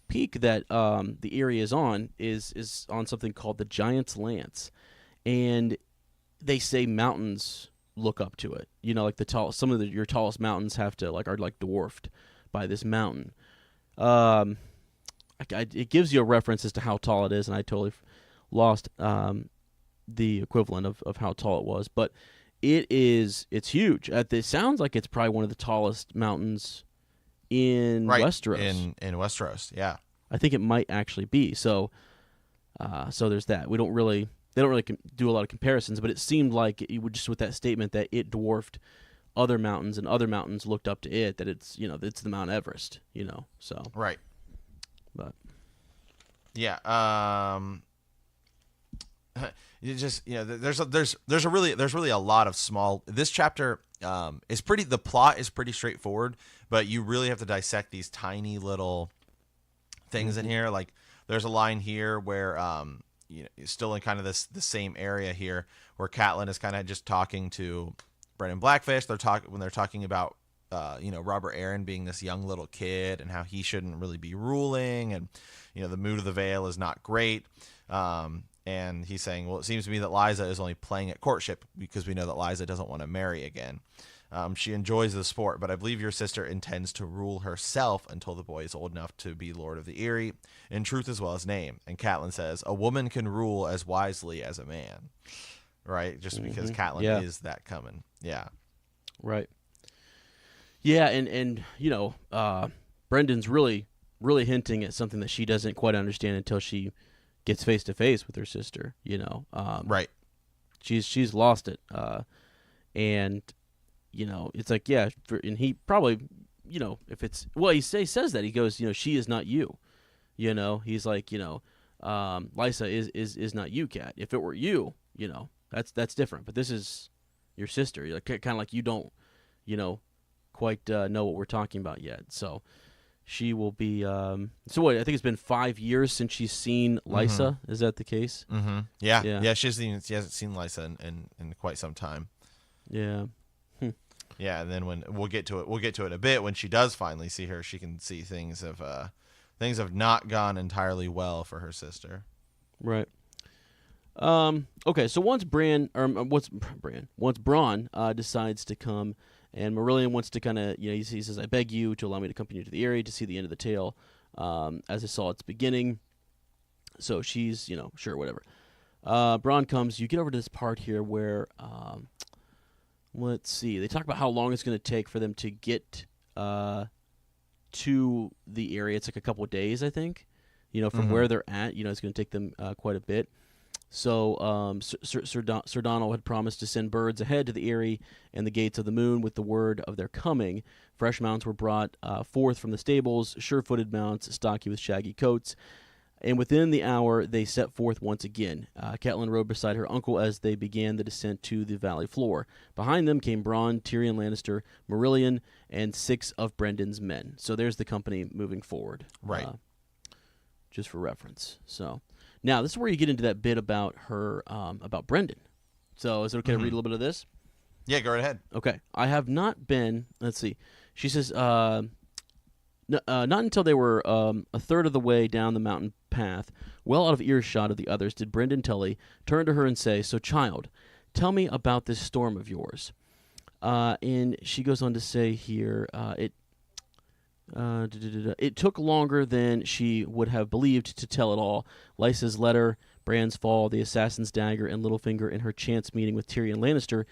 peak that the area is on is on something called the Giant's Lance, and they say mountains look up to it. Like some of your tallest mountains are dwarfed by this mountain. It gives you a reference as to how tall it is, and I totally lost the equivalent of how tall it was, but it's huge. It sounds like it's probably one of the tallest mountains in Westeros. In Westeros, yeah. I think it might actually be. So So there's that. They don't really do a lot of comparisons, but it seemed like it would just with that statement that it dwarfed other mountains and other mountains looked up to it, that it's it's the Mount Everest, so right. But yeah, you just there's really a lot of small. This chapter the plot is pretty straightforward, but you really have to dissect these tiny little things in here. Like there's a line here where still in kind of the same area here where Catelyn is kind of just talking to Brendan Blackfish. They're talking about Robert Arryn being this young little kid and how he shouldn't really be ruling, and the mood of the Vale is not great. And he's saying, well, it seems to me that Lysa is only playing at courtship because we know that Lysa doesn't want to marry again. She enjoys the sport, but I believe your sister intends to rule herself until the boy is old enough to be Lord of the Eyrie, in truth as well as name. And Catelyn says, a woman can rule as wisely as a man. Right? Just because Catelyn is that coming. Yeah. Right. Yeah, and Brendan's really, really hinting at something that she doesn't quite understand until she gets face to face with her sister. Right. She's lost it, and it's like and he probably if it's he says that he goes she is not you, he's like Lysa is not you, Cat. If it were you, that's different, but this is your sister. You're like, kind of like you don't quite know what we're talking about yet. So she will be I think it's been 5 years since she's seen Lysa. Is that the case? Yeah, she hasn't seen Lysa in quite some time. Yeah. Yeah, and then when we'll get to it in a bit, when she does finally see her, she can see things have not gone entirely well for her sister. Right. Okay, so once Bran decides to come, and Marillion wants to kind of, he says, I beg you to allow me to accompany you to the Eyrie to see the end of the tale, as I saw its beginning. So she's, sure, whatever. Bronn comes. You get over to this part here where, let's see, they talk about how long it's going to take for them to get to the area. It's like a couple of days, I think, from where they're at. It's going to take them quite a bit. So Sir Donald had promised to send birds ahead to the Eyrie and the Gates of the Moon with the word of their coming. Fresh mounts were brought forth from the stables, sure-footed mounts, stocky with shaggy coats. And within the hour, they set forth once again. Catelyn rode beside her uncle as they began the descent to the valley floor. Behind them came Bronn, Tyrion Lannister, Marillion, and 6 of Brendan's men. So there's the company moving forward. Right. Just for reference. So now this is where you get into that bit about her, about Brendan. So is it okay to read a little bit of this? Yeah, go right ahead. Okay. I have not been, let's see. She says, not until they were a third of the way down the mountain path, well out of earshot of the others, did Brendan Tully turn to her and say, so child, tell me about this storm of yours. And she goes on to say here, it took longer than she would have believed to tell it all. Lysa's letter, Bran's fall, the assassin's dagger, and Littlefinger in her chance meeting with Tyrion Lannister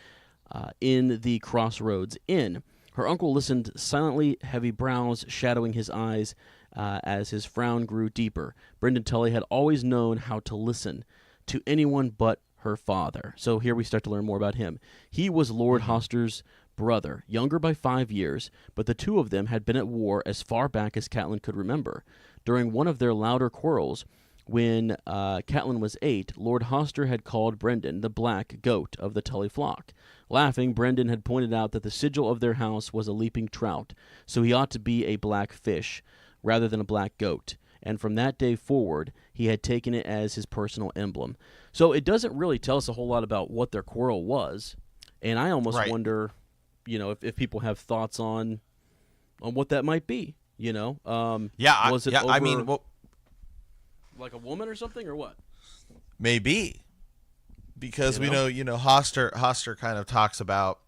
in the Crossroads Inn. Her uncle listened silently, heavy brows shadowing his eyes as his frown grew deeper. Brendan Tully had always known how to listen to anyone but her father. So here we start to learn more about him. He was Lord Hoster's brother, younger by 5 years, but the two of them had been at war as far back as Catelyn could remember. During one of their louder quarrels, when Catelyn was 8, Lord Hoster had called Brendan the black goat of the Tully flock. Laughing, Brendan had pointed out that the sigil of their house was a leaping trout, so he ought to be a black fish rather than a black goat. And from that day forward, he had taken it as his personal emblem. So it doesn't really tell us a whole lot about what their quarrel was, and I almost wonder, if people have thoughts on what that might be. Was it over, like a woman or something, or what? Maybe, because we know, Hoster kind of talks about,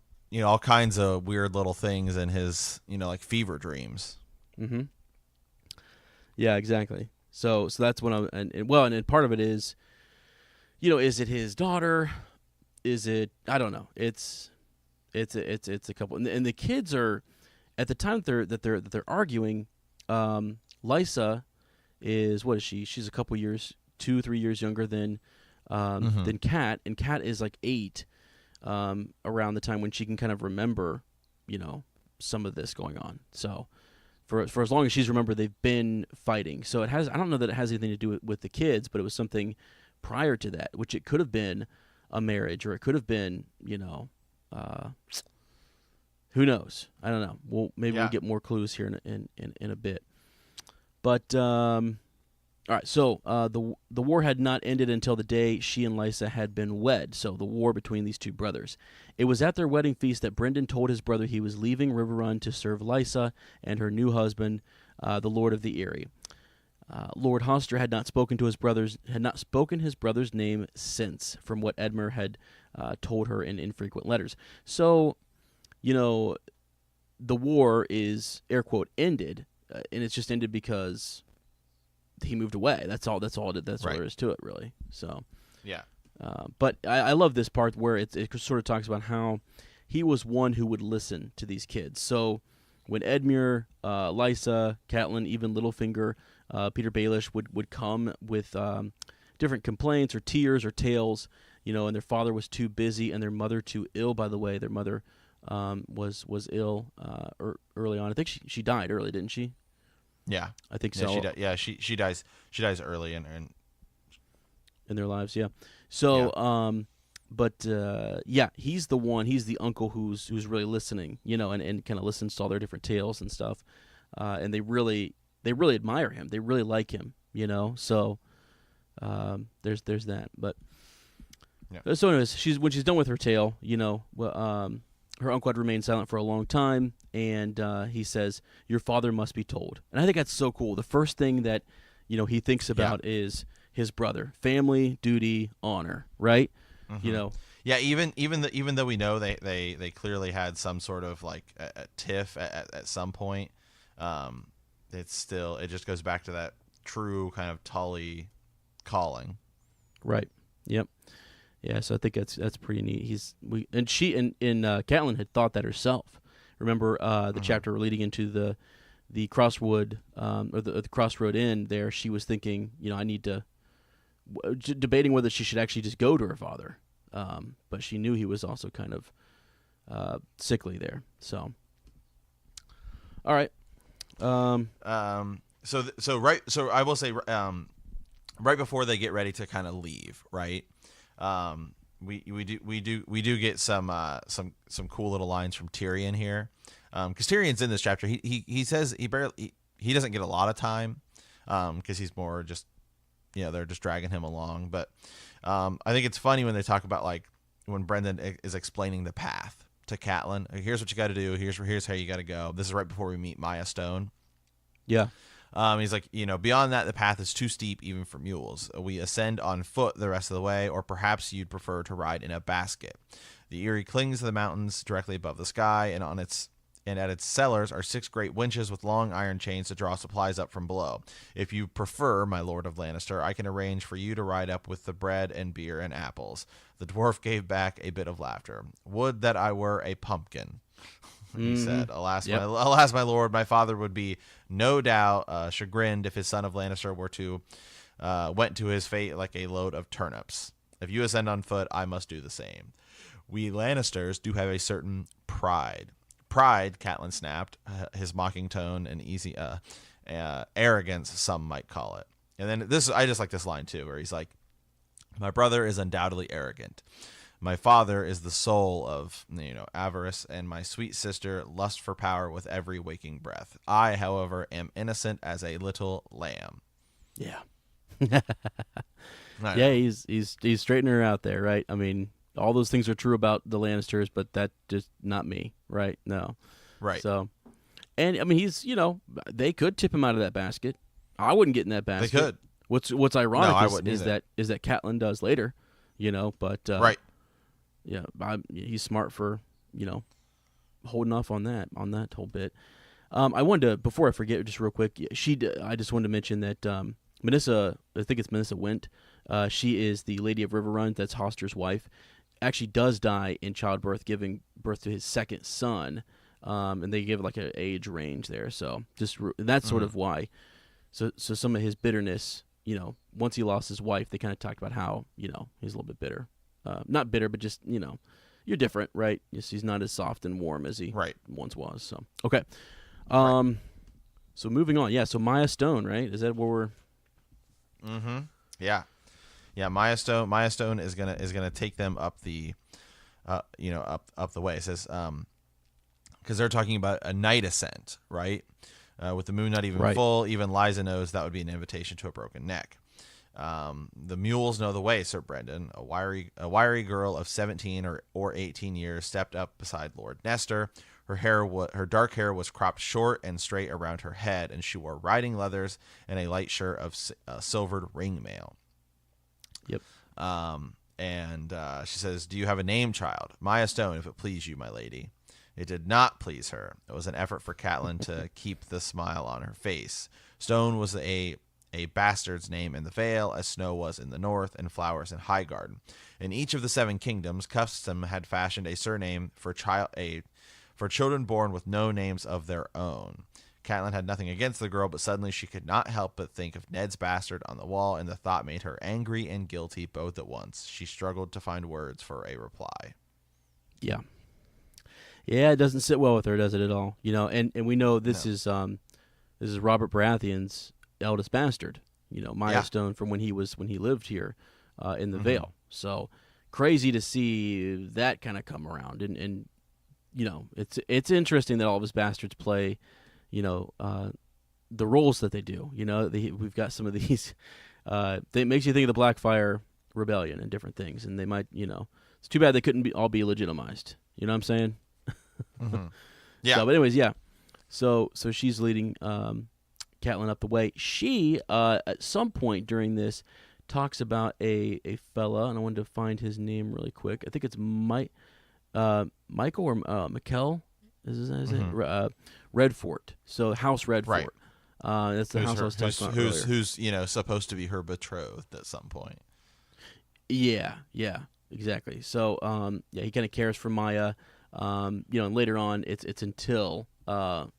all kinds of weird little things in his, like fever dreams. Mm-hmm. Yeah, exactly. So that's when and part of it is, is it his daughter? Is it? I don't know. It's a couple, and the kids are, at the time that they're arguing. Lysa is, what is she? She's a couple years 2-3 years younger than Kat, and Kat is like 8 around the time when she can kind of remember, some of this going on. So for as long as she's remembered, they've been fighting. So I don't know that it has anything to do with the kids, but it was something prior to that, which it could have been a marriage, or it could have been, who knows? I don't know. We'll get more clues here in a bit. But all right, so the war had not ended until the day she and Lysa had been wed, so the war between these two brothers. It was at their wedding feast that Brendan told his brother he was leaving Riverrun to serve Lysa and her new husband, the Lord of the Eyrie. Lord Hoster had not spoken his brother's name since, from what Edmure had told her in infrequent letters. So, the war is, air quote, ended, and it's just ended because he moved away. That's all there is to it, really. So yeah. But I love this part where it sort of talks about how he was one who would listen to these kids. So when Edmure, Lysa, Catelyn, even Littlefinger, Peter Baelish would come with different complaints or tears or tales, and their father was too busy and their mother too ill. By the way, their mother was ill early on. I think she died early, didn't she? Yeah, I think so. She dies. She dies early in their lives. Yeah. So, he's the one. He's the uncle who's really listening. And kind of listens to all their different tales and stuff. And they really admire him. They really like him. So there's that. But so anyways, when she's done with her tale, her uncle had remained silent for a long time, and he says, "Your father must be told." And I think that's so cool. The first thing that he thinks about is his brother, family, duty, honor, right? Mm-hmm. Yeah, even though we know they clearly had some sort of like a tiff at some point, it just goes back to that true kind of Tully calling. Right. Yep. Yeah, so I think that's pretty neat. Catelyn had thought that herself. Remember the chapter leading into the crossroad or the crossroad inn there. She was thinking, I need to debating whether she should actually just go to her father, but she knew he was also kind of sickly there. So, all right. So I will say, right before they get ready to kind of leave, right? We do get some cool little lines from Tyrion here, because Tyrion's in this chapter. He says he doesn't get a lot of time, because he's more just they're just dragging him along. But I think it's funny when they talk about like when Brendan is explaining the path to Catelyn. Here's what you got to do. Here's how you got to go. This is right before we meet Maya Stone. Yeah. He's like, beyond that, the path is too steep even for mules. We ascend on foot the rest of the way, or perhaps you'd prefer to ride in a basket. The Eyrie clings to the mountains directly above the sky, and at its cellars are 6 great winches with long iron chains to draw supplies up from below. If you prefer, my Lord of Lannister, I can arrange for you to ride up with the bread and beer and apples. The dwarf gave back a bit of laughter. Would that I were a pumpkin. He said, alas, my lord, my father would be no doubt chagrined if his son of Lannister went to his fate like a load of turnips. If you ascend on foot, I must do the same. We Lannisters do have a certain pride. Pride, Catelyn snapped, his mocking tone and easy arrogance, some might call it. And then I just like this line too, where he's like, my brother is undoubtedly arrogant. My father is the soul of, avarice, and my sweet sister lust for power with every waking breath. I, however, am innocent as a little lamb. Yeah. Yeah, he's straightening her out there, right? I mean, all those things are true about the Lannisters, but that just not me, right? No. Right. So, and I mean, he's, they could tip him out of that basket. I wouldn't get in that basket. They could. What's ironic is that Catelyn does later, but right. Yeah, he's smart for holding off on that whole bit. I wanted to, before I forget, just real quick, I just wanted to mention that Minissa, I think it's Minissa Went, she is the Lady of Riverrun. That's Hoster's wife. Actually, does die in childbirth, giving birth to his second son, and they give like an age range there. So that's sort of why. So some of his bitterness once he lost his wife, they kind of talked about how, he's a little bit bitter. Not bitter, but just, you're different, right? He's not as soft and warm as he once was. So, okay. So moving on. Yeah, so Maya Stone, right? Is that where we're... Mm-hmm. Yeah. Yeah, Maya Stone is gonna take them up the up the way. It says because they're talking about a night ascent, right? With the moon not even full, even Liza knows that would be an invitation to a broken neck. The mules know the way, Sir Brendan. A wiry girl of 17 or 18 years stepped up beside Lord Nestor. Her dark hair was cropped short and straight around her head, and she wore riding leathers and a light shirt of silvered ringmail. Yep. And she says, "Do you have a name, child? Maya Stone, if it please you, my lady." It did not please her. It was an effort for Catelyn to keep the smile on her face. Stone was a bastard's name in the Vale, as snow was in the north, and flowers in Highgarden. In each of the 7 kingdoms, custom had fashioned a surname for children born with no names of their own. Catelyn had nothing against the girl, but suddenly she could not help but think of Ned's bastard on the wall, and the thought made her angry and guilty both at once. She struggled to find words for a reply. Yeah. Yeah, it doesn't sit well with her, does it at all? And we know this is Robert Baratheon's eldest bastard. Maya Stone from when he lived here in the Vale. So crazy to see that kind of come around, and it's interesting that all of his bastards play, the roles that they do. We've got some of these. It makes you think of the Blackfire Rebellion and different things, and they might, it's too bad they couldn't all be legitimized. You know what I'm saying? Mm-hmm. Yeah. So, but anyways, yeah. So she's leading Catelyn up the way. She at some point during this talks about a fella, and I wanted to find his name really quick. I think it's Michael or Mikkel. Is it Redfort? So House Redfort. Right. That's the house I was talking about earlier. Who's supposed to be her betrothed at some point. Yeah, exactly. So he kind of cares for Maya. And later on, it's until Horton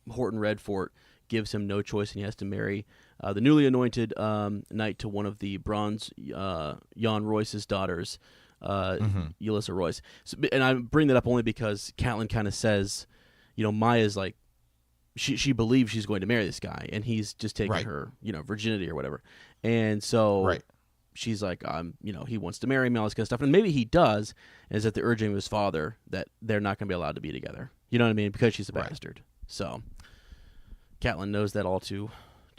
Redfort gives him no choice, and he has to marry the newly anointed knight to one of the Bronze Jan Royce's daughters, Yelissa Royce. So, and I bring that up only because Catelyn kind of says, Maya's like, she believes she's going to marry this guy, and he's just taking her, virginity or whatever. And so she's like, he wants to marry me, all this kind of stuff. And maybe he does, is at the urging of his father that they're not going to be allowed to be together. You know what I mean? Because she's a bastard. So Catelyn knows that all too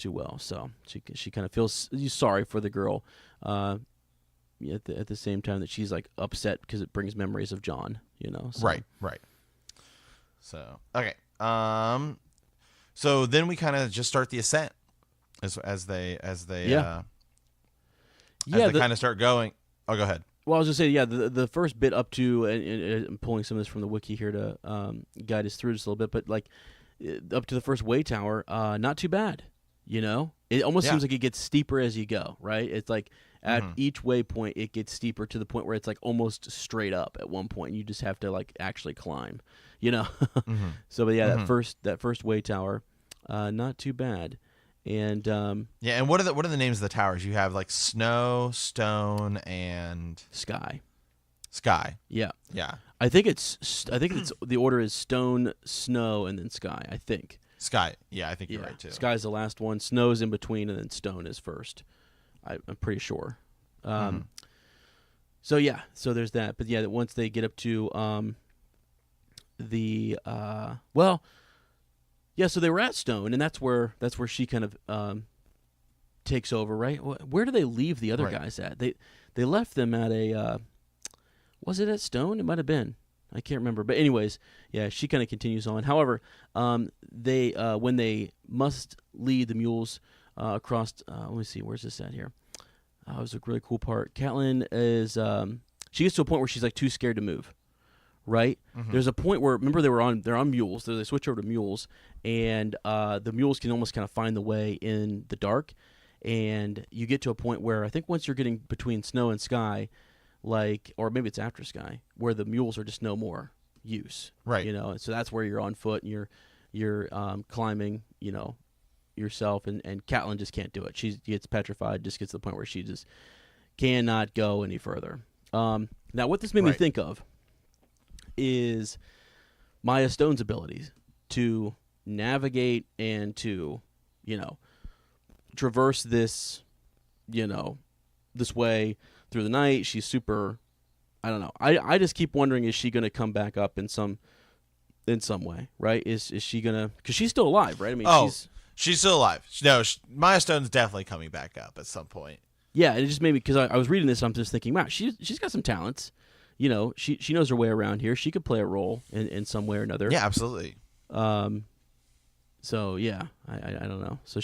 well. So she kind of feels sorry for the girl at the same time that she's like upset because it brings memories of Jon, So. Right. So, okay. So then we kind of just start the ascent as they kind of start going. Oh, go ahead. Well, I was just saying, the first bit up to, and I'm pulling some of this from the wiki here to guide us through just a little bit, but like up to the first way tower, not too bad. It almost seems like it gets steeper as you go, right? It's like at each waypoint, it gets steeper to the point where it's like almost straight up at one point. You just have to like actually climb, So, but that first way tower, not too bad. And and what are the names of the towers? You have like Snow, Stone, and Sky. Yeah. I think it's the order is Stone, Snow, and then Sky. I think Sky. Yeah, I think you're right too. Sky's the last one. Snow's in between, and then Stone is first. I'm pretty sure. So there's that. But yeah, once they get up to so they were at Stone, and that's where she kind of takes over, right? Where do they leave the other guys at? They left them at a was it at Stone? It might have been. I can't remember. But anyways, yeah, she kind of continues on. However, they when they must lead the mules across. Let me see. Where's this at here? It was a really cool part. Catelyn is she gets to a point where she's like too scared to move. Right? There's a point where remember they're on mules. They switch over to mules, and the mules can almost kind of find the way in the dark. And you get to a point where I think once you're getting between Snow and Sky, or maybe it's after Sky, where the mules are just no more use. Right. And so that's where you're on foot and you're climbing. yourself, and Catelyn just can't do it. She gets petrified, just gets to the point where she just cannot go any further. Now, what this made me think of is Maya Stone's abilities to navigate and to, traverse this, this way through the night. She's super, I don't know. I just keep wondering, is she going to come back up in some way, right? Is she going to, because she's still alive, right? I mean, she's still alive. No, Maya Stone's definitely coming back up at some point. Yeah, it just made me, because I was reading this, I'm just thinking, wow, she's got some talents. She knows her way around here. She could play a role in some way or another. Yeah, absolutely. So yeah, I don't know. So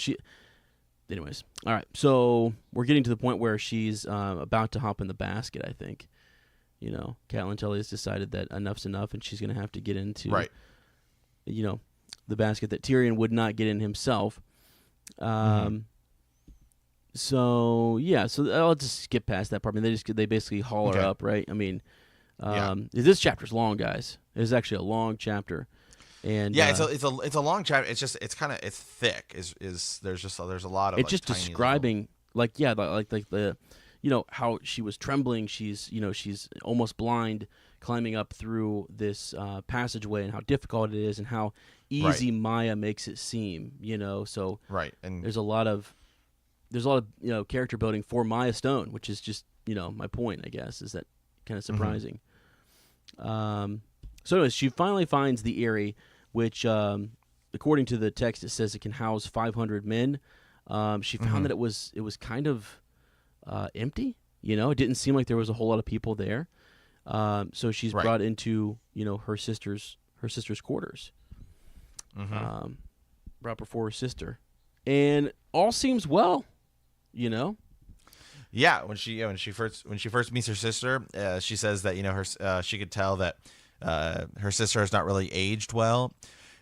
anyways, all right. So we're getting to the point where she's about to hop in the basket. I think, Catelyn Tully has decided that enough's enough, and she's going to have to get into, the basket that Tyrion would not get in himself. So yeah, so I'll just skip past that part. I mean, they basically haul her up, right? I mean, this chapter's long, guys. It's actually a long chapter, and it's a long chapter. It's thick. There's a lot of it's just describing like the how she was trembling. She's almost blind, climbing up through this passageway, and how difficult it is, and how easy Maya makes it seem. So and there's a lot of character building for Maya Stone, which is just my point, I guess, is that kind of surprising. So anyways, she finally finds the Eyrie, which according to the text it says it can house 500 men. She found that it was kind of empty. It didn't seem like there was a whole lot of people there. So she's brought into her sister's quarters. Brought before her sister, and all seems well. Yeah, when she first meets her sister, she says that she could tell that her sister has not really aged well.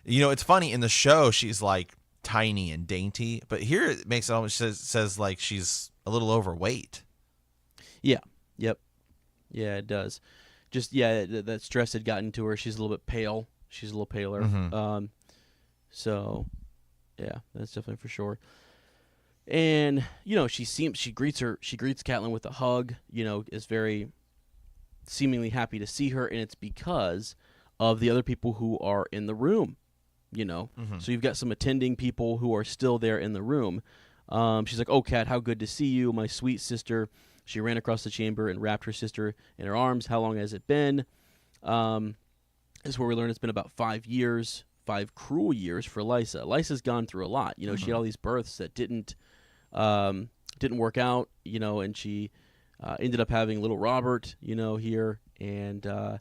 It's funny, in the show she's like tiny and dainty, but here it makes it almost says like she's a little overweight. Yeah. Yep. Yeah, it does. Just that stress had gotten to her. She's a little bit pale. She's a little paler. So yeah, that's definitely for sure. And she greets Catelyn with a hug. Is very seemingly happy to see her, and it's because of the other people who are in the room. So you've got some attending people who are still there in the room. She's like, "Oh, Cat, how good to see you, my sweet sister." She ran across the chamber and wrapped her sister in her arms. How long has it been? This is where we learn it's been about 5 years, 5 cruel years for Lysa. Lysa's gone through a lot. She had all these births that didn't work out, and she ended up having little Robert, here, and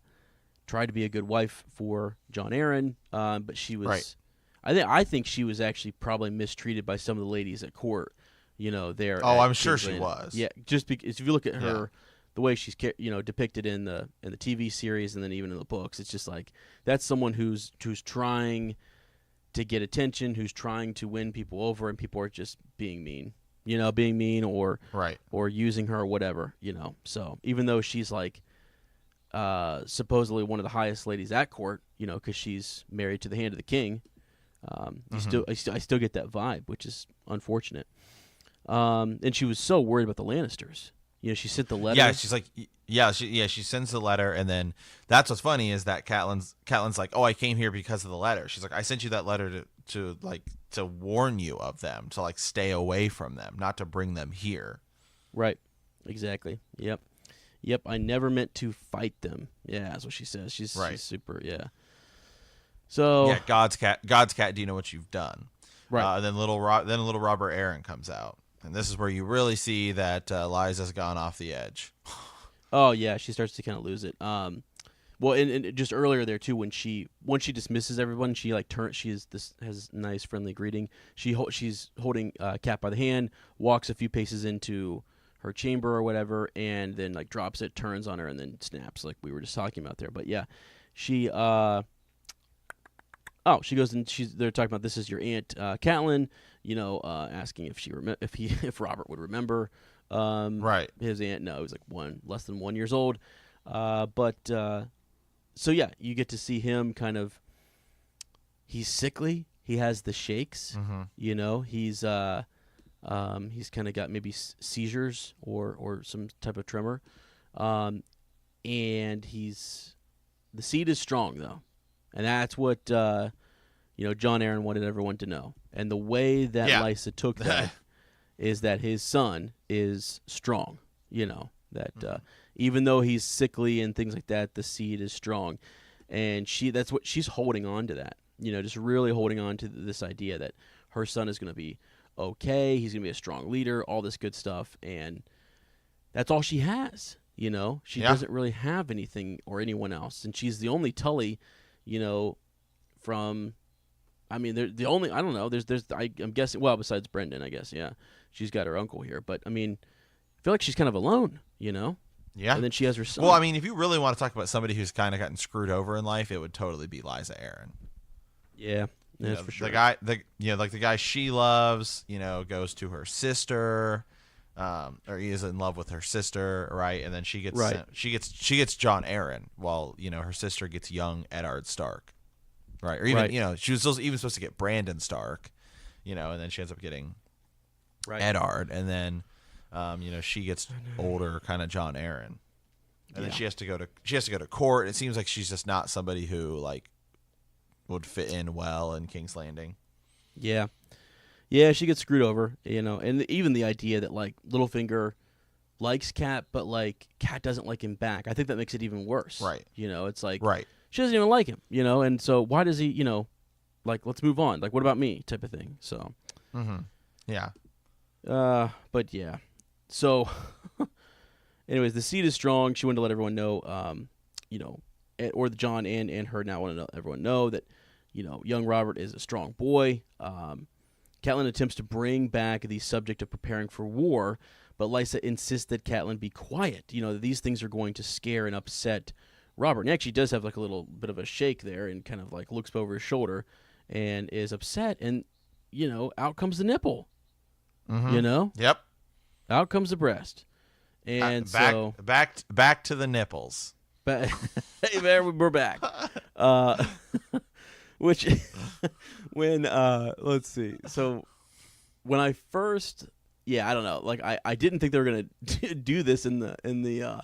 tried to be a good wife for Jon Arryn, but she was, I think she was actually probably mistreated by some of the ladies at court, there. Oh, I'm sure she was. Yeah, just because if you look at her, the way she's depicted in the TV series and then even in the books, it's just like that's someone who's trying to get attention, who's trying to win people over, and people are just being mean. Or using her or whatever, So even though she's like supposedly one of the highest ladies at court, because she's married to the hand of the king, I still get that vibe, which is unfortunate. And she was so worried about the Lannisters. She sent the letter. Yeah, she's like, she sends the letter, and then that's what's funny is that Catelyn's like, "Oh, I came here because of the letter." She's like, "I sent you that letter to warn you of them, to like stay away from them, not to bring them here." Right. Exactly. Yep. I never meant to fight them. Yeah, that's what she says. She's super. Yeah. So yeah, God's cat. Do you know what you've done? Right. And then little Robert Arryn comes out. And this is where you really see that Lysa's gone off the edge. Oh yeah, she starts to kind of lose it. Well, and just earlier there too, once she dismisses everyone, she like has nice friendly greeting. She's holding Cat by the hand, walks a few paces into her chamber or whatever, and then like drops it, turns on her, and then snaps, like we were just talking about there. But yeah, she she goes and they're talking about, this is your aunt Catelyn, asking if Robert would remember his aunt. No, he was like less than 1 year old. So yeah, you get to see him kind of, he's sickly, he has the shakes. Mm-hmm. You know, he's kind of got maybe seizures or some type of tremor, and the seed is strong though, and that's what John Aaron wanted everyone to know. And the way that Lysa took that is that his son is strong. You know that even though he's sickly and things like that, the seed is strong, and that's what she's holding on to. That just really holding on to this idea that her son is going to be okay. He's going to be a strong leader, all this good stuff, and that's all she has. She doesn't really have anything or anyone else, and she's the only Tully, from. I mean, they're the only. I don't know. I'm guessing. Well, besides Brendan, I guess. Yeah, she's got her uncle here, but I mean, I feel like she's kind of alone. Yeah. And then she has her son. Well, I mean, if you really want to talk about somebody who's kind of gotten screwed over in life, it would totally be Lysa Arryn. Yeah, that's for sure. The guy she loves, goes to her sister, or he is in love with her sister, right? And then she gets she gets John Arryn, while her sister gets young Eddard Stark, right? Or even she was even supposed to get Brandon Stark, and then she ends up getting Eddard, and then she gets older, kind of John Arryn, and then she has to go to court. It seems like she's just not somebody who would fit in well in King's Landing. Yeah, she gets screwed over, and even the idea that Littlefinger likes Cat, but Cat doesn't like him back. I think that makes it even worse. Right. It's right. She doesn't even like him. And so why does he? Let's move on. What about me? Type of thing. So. Mm-hmm. Yeah. But yeah. So, anyways, the seed is strong. She wanted to let everyone know, or John and her now want to let everyone know that, young Robert is a strong boy. Catelyn attempts to bring back the subject of preparing for war, but Lysa insists that Catelyn be quiet. That these things are going to scare and upset Robert. And he actually does have a little bit of a shake there and kind of looks over his shoulder and is upset. And, out comes the nipple. Mm-hmm. Yep. Out comes the breast, and back to the nipples. Hey, there we're back. Which, when let's see. So, when I first, I don't know. I didn't think they were gonna do this in the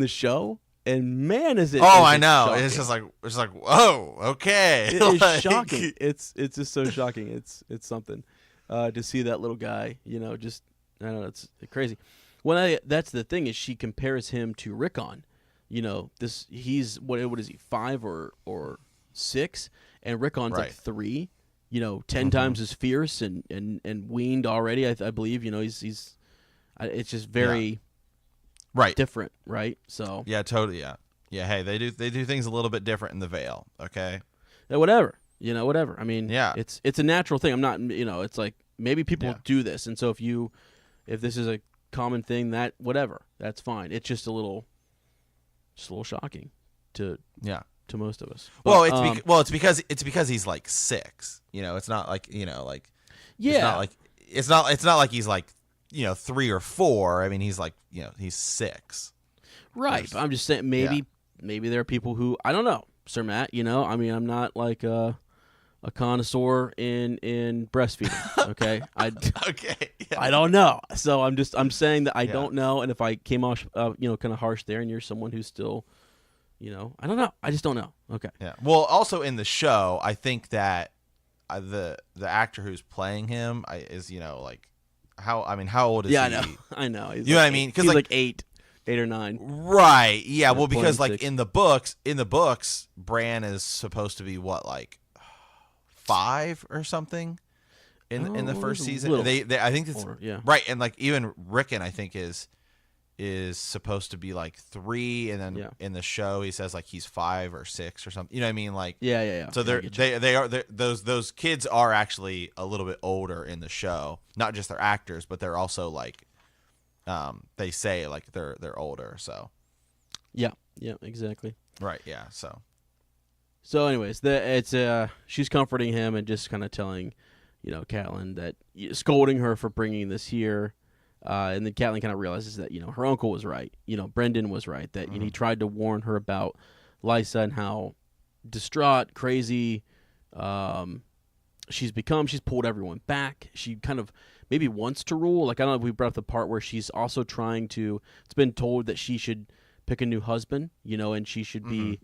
show, and man, is it? Oh, I know. Shocking. It's just like whoa, okay. It is shocking. It's just so shocking. It's something to see that little guy. Just. I don't know, it's crazy. That's the thing is she compares him to Rickon. He's what is he, 5 or 6, and Rickon's 3. 10 times as fierce and weaned already. I believe. He's it's just very different, right? So totally, yeah. Hey, they do things a little bit different in the Vale. Okay, whatever. I mean, it's a natural thing. I'm not. It's maybe people do this, and so if this is a common thing, that's fine. It's just a little shocking to most of us. Well, it's because he's 6. It's not it's not like he's 3 or 4. I mean, he's he's 6. Right. But I'm just saying maybe there are people who I don't know, Sir Matt. I mean, I'm not a connoisseur in breastfeeding. Okay, I don't know. So I'm saying that I don't know, and if I came off kind of harsh there, and you're someone who's still, I don't know. I just don't know. Okay. Yeah. Well, also in the show, I think that the actor who's playing him is how old is he? Yeah, I know. He's what I mean? Because he's 8 or 9. Right. Yeah. Well, because in the books, Bran is supposed to be what 5 or something in the first season. They I think it's right, and even Rickon I think is supposed to be 3, and then in the show he says he's 5 or 6 or something. You know what I mean? Yeah. So those kids are actually a little bit older in the show. Not just their actors, but they're also they say they're older. So yeah, exactly. Right. Yeah. So, anyways, she's comforting him and just kind of telling, Catelyn that scolding her for bringing this here, and then Catelyn kind of realizes that her uncle was right, Brendan was right, that he tried to warn her about Lysa and how distraught, crazy, she's pulled everyone back. She kind of maybe wants to rule. Like, I don't know if we brought up the part where she's also trying to, it's been told that she should pick a new husband, and she should be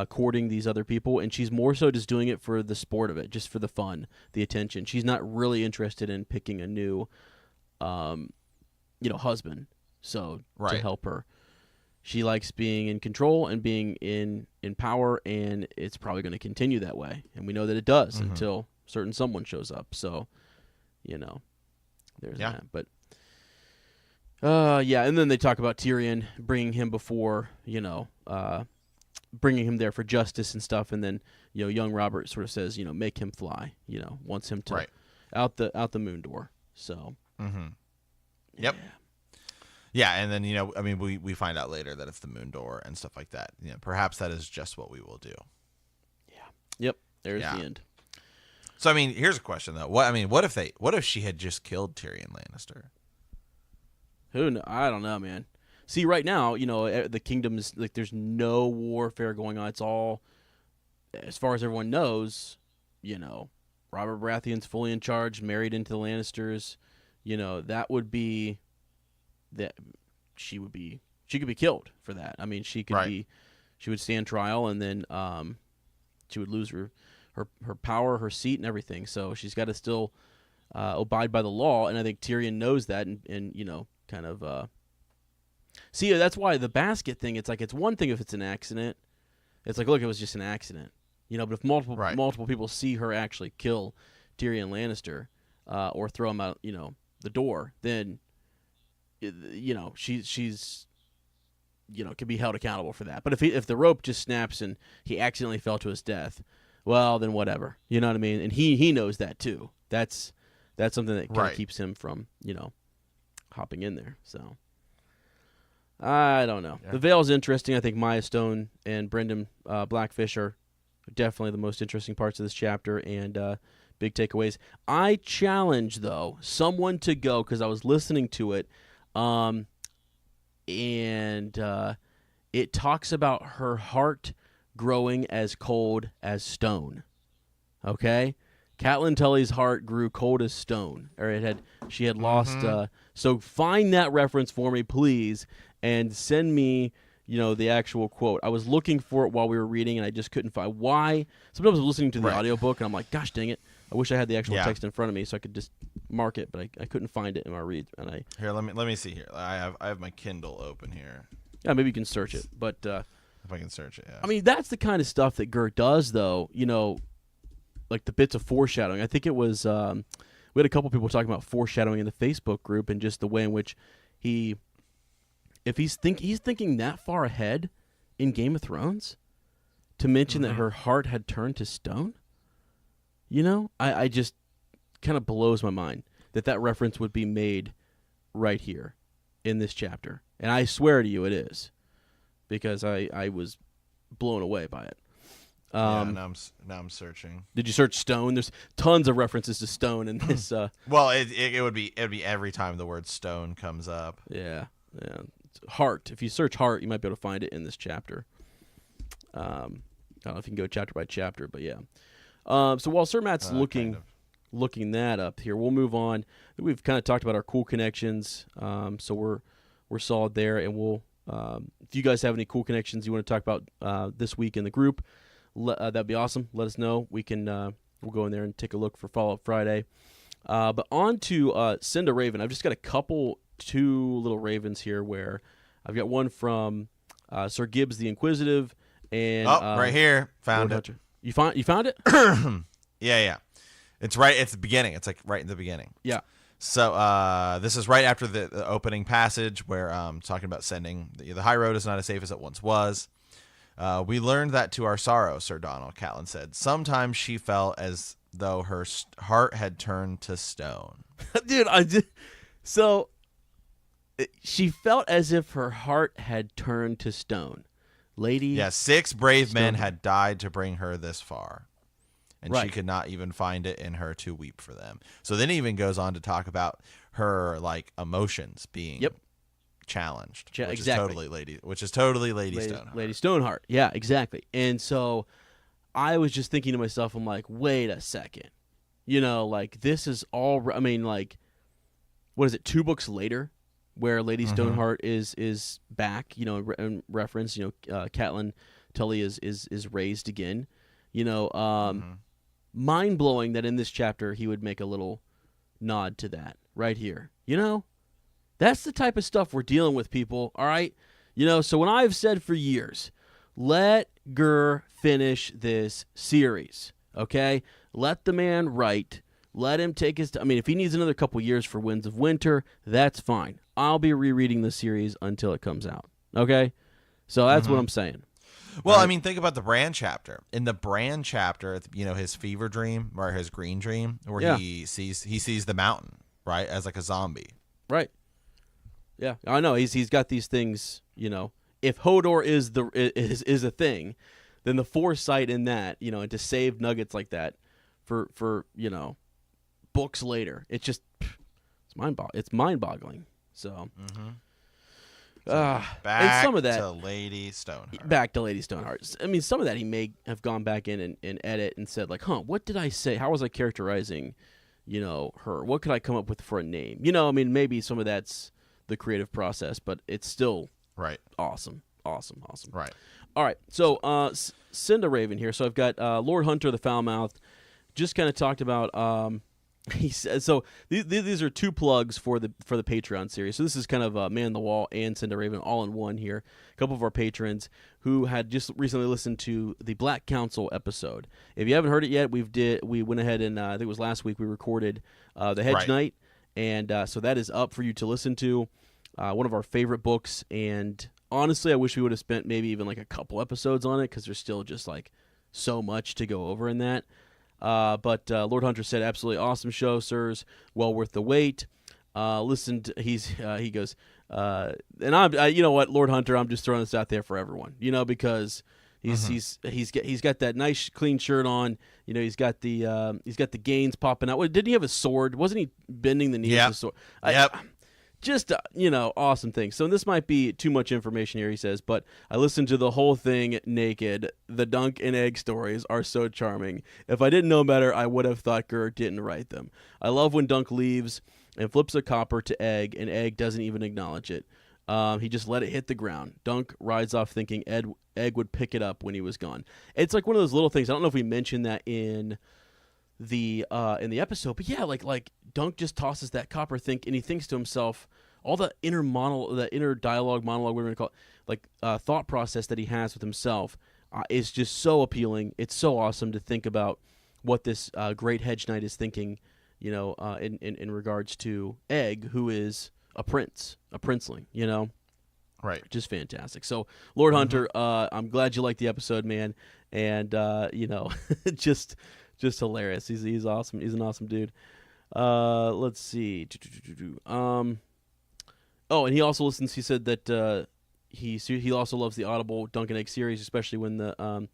courting these other people. And she's more so just doing it for the sport of it, just for the fun, the attention. She's not really interested in picking a new, husband. So to help her. She likes being in control and being in power, and it's probably going to continue that way. And we know that it does until certain someone shows up. So, there's that. But, and then they talk about Tyrion bringing him before, bringing him there for justice and stuff. And then, young Robert sort of says, make him fly, wants him to out the moon door. So, Yep. Yeah, and then, we find out later that it's the moon door and stuff like that. Perhaps that is just what we will do. Yeah. Yep. There's the end. So, here's a question, though. What if she had just killed Tyrion Lannister? I don't know, man. See, right now, the kingdom is, like, there's no warfare going on. It's all, as far as everyone knows, Robert Baratheon's fully in charge, married into the Lannisters. That would be... that she could be killed for that. She could she would stand trial, and then she would lose her power, her seat, and everything. So she's got to still abide by the law, and I think Tyrion knows that, and kind of see, that's why the basket thing. It's like, it's one thing if it's an accident. It's like, look, it was just an accident, but if multiple people see her actually kill Tyrion Lannister or throw him out, the door, then. She's can be held accountable for that. But if the rope just snaps and he accidentally fell to his death, well, then whatever. You know what I mean? And he knows that too. That's something that kind of keeps him from hopping in there. So I don't know. Yeah. The Vale's interesting. I think Maya Stone and Brendan Blackfish are definitely the most interesting parts of this chapter, and big takeaways. I challenge, though, someone to go, because I was listening to it. And it talks about her heart growing as cold as stone. Okay? Catelyn Tully's heart grew cold as stone. Or she had lost. So find that reference for me, please, and send me, the actual quote. I was looking for it while we were reading, and I just couldn't find why. Sometimes I was listening to the audiobook, and I'm like, gosh dang it. I wish I had the actual text in front of me so I could just mark it, but I couldn't find it in my read. Here, let me see here. I have my Kindle open here. Yeah, maybe you can search it, but if I can search it, yeah. That's the kind of stuff that Gert does, though. Like the bits of foreshadowing. I think it was we had a couple people talking about foreshadowing in the Facebook group, and just the way in which if he's thinking that far ahead in Game of Thrones to mention that her heart had turned to stone. I just kind of blows my mind that reference would be made right here in this chapter. And I swear to you it is, because I was blown away by it. Now I'm searching. Did you search stone? There's tons of references to stone in this. Well, it would be every time the word stone comes up. Yeah. Heart. If you search heart, you might be able to find it in this chapter. I don't know if you can go chapter by chapter, but yeah. So while Sir Matt's looking that up here, we'll move on. We've kind of talked about our cool connections, so we're solid there. And we'll, if you guys have any cool connections you want to talk about this week in the group, that'd be awesome. Let us know. We can we'll go in there and take a look for Follow Up Friday. But on to Send a Raven. I've just got two little ravens here, where I've got one from Sir Gibbs the Inquisitive, and right here, found it. You found it? Yeah. It's right. It's the beginning. It's like right in the beginning. Yeah. So this is right after the opening passage where talking about sending the high road is not as safe as it once was. We learned that to our sorrow, Sir Donald, Catelyn said. Sometimes she felt as though her heart had turned to stone. Dude, so she felt as if her heart had turned to stone. Lady. Yeah, 6 brave men had died to bring her this far. And she could not even find it in her to weep for them. So then he even goes on to talk about her emotions being challenged, which is totally Lady Stoneheart. Lady Stoneheart. Yeah, exactly. And so I was just thinking to myself, I'm like, wait a second. You know, like this is all. I mean, like, what is it? 2 books later, where Lady Stoneheart is back. You know, in reference. You know, Catelyn Tully is raised again. You know, mind blowing that in this chapter he would make a little nod to that right here. You know, that's the type of stuff we're dealing with, people. All right. You know, so when I've said for years, let Gurr finish this series, okay? Let the man write. Let him take his... I mean, if he needs another couple years for Winds of Winter, that's fine. I'll be rereading the series until it comes out, okay? So that's what I'm saying. Well, right? I mean, think about the Bran chapter. In the Bran chapter, you know, his fever dream or his green dream, where he sees the mountain, right, as like a zombie. Right. Yeah, I know. He's got these things, you know. If Hodor is a thing, then the foresight in that, you know, and to save nuggets like that for you know, books later, it's just it's mind-boggling. So, back and some of that to Lady Stoneheart. Back to Lady Stoneheart. I mean, some of that he may have gone back in and edit and said like, what did I say? How was I characterizing, you know, her? What could I come up with for a name? You know, I mean, maybe some of that's the creative process, but it's still awesome. Right. All right. So Cinda Raven here. So I've got Lord Hunter the Foulmouthed. Just kind of talked about he says so these are 2 plugs for the Patreon series. So this is kind of Man the Wall and Cinda Raven all in one here. A couple of our patrons who had just recently listened to the Black Council episode. If you haven't heard it yet, we went ahead and I think it was last week we recorded the Hedge Knight. And so that is up for you to listen to. One of our favorite books. And honestly, I wish we would have spent maybe even like a couple episodes on it because there's still just like so much to go over in that. But Lord Hunter said, absolutely awesome show, sirs. Well worth the wait. He goes, and I'm, you know what, Lord Hunter, I'm just throwing this out there for everyone, you know, because he's got that nice clean shirt on. You know, he's got the gains popping out. Didn't he have a sword? Wasn't he bending the knee with a sword? Yep. Just, you know, awesome thing. So this might be too much information here, he says, but I listened to the whole thing naked. The Dunk and Egg stories are so charming. If I didn't know better, I would have thought Gurr didn't write them. I love when Dunk leaves and flips a copper to Egg, and Egg doesn't even acknowledge it. He just let it hit the ground. Dunk rides off thinking Egg would pick it up when he was gone. It's like one of those little things. I don't know if we mentioned that in the episode, but yeah, like Dunk just tosses that copper and he thinks to himself, all the inner dialogue, whatever you want to call it, like thought process that he has with himself is just so appealing. It's so awesome to think about what this great hedge knight is thinking, you know, in regards to Egg, who is a princeling, you know. Right. Just fantastic. So, Lord Hunter, I'm glad you liked the episode, man. And, you know, just hilarious. He's awesome. He's an awesome dude. Let's see. Oh, and he also listens. He said that he also loves the Audible Dunk and Egg series, especially when the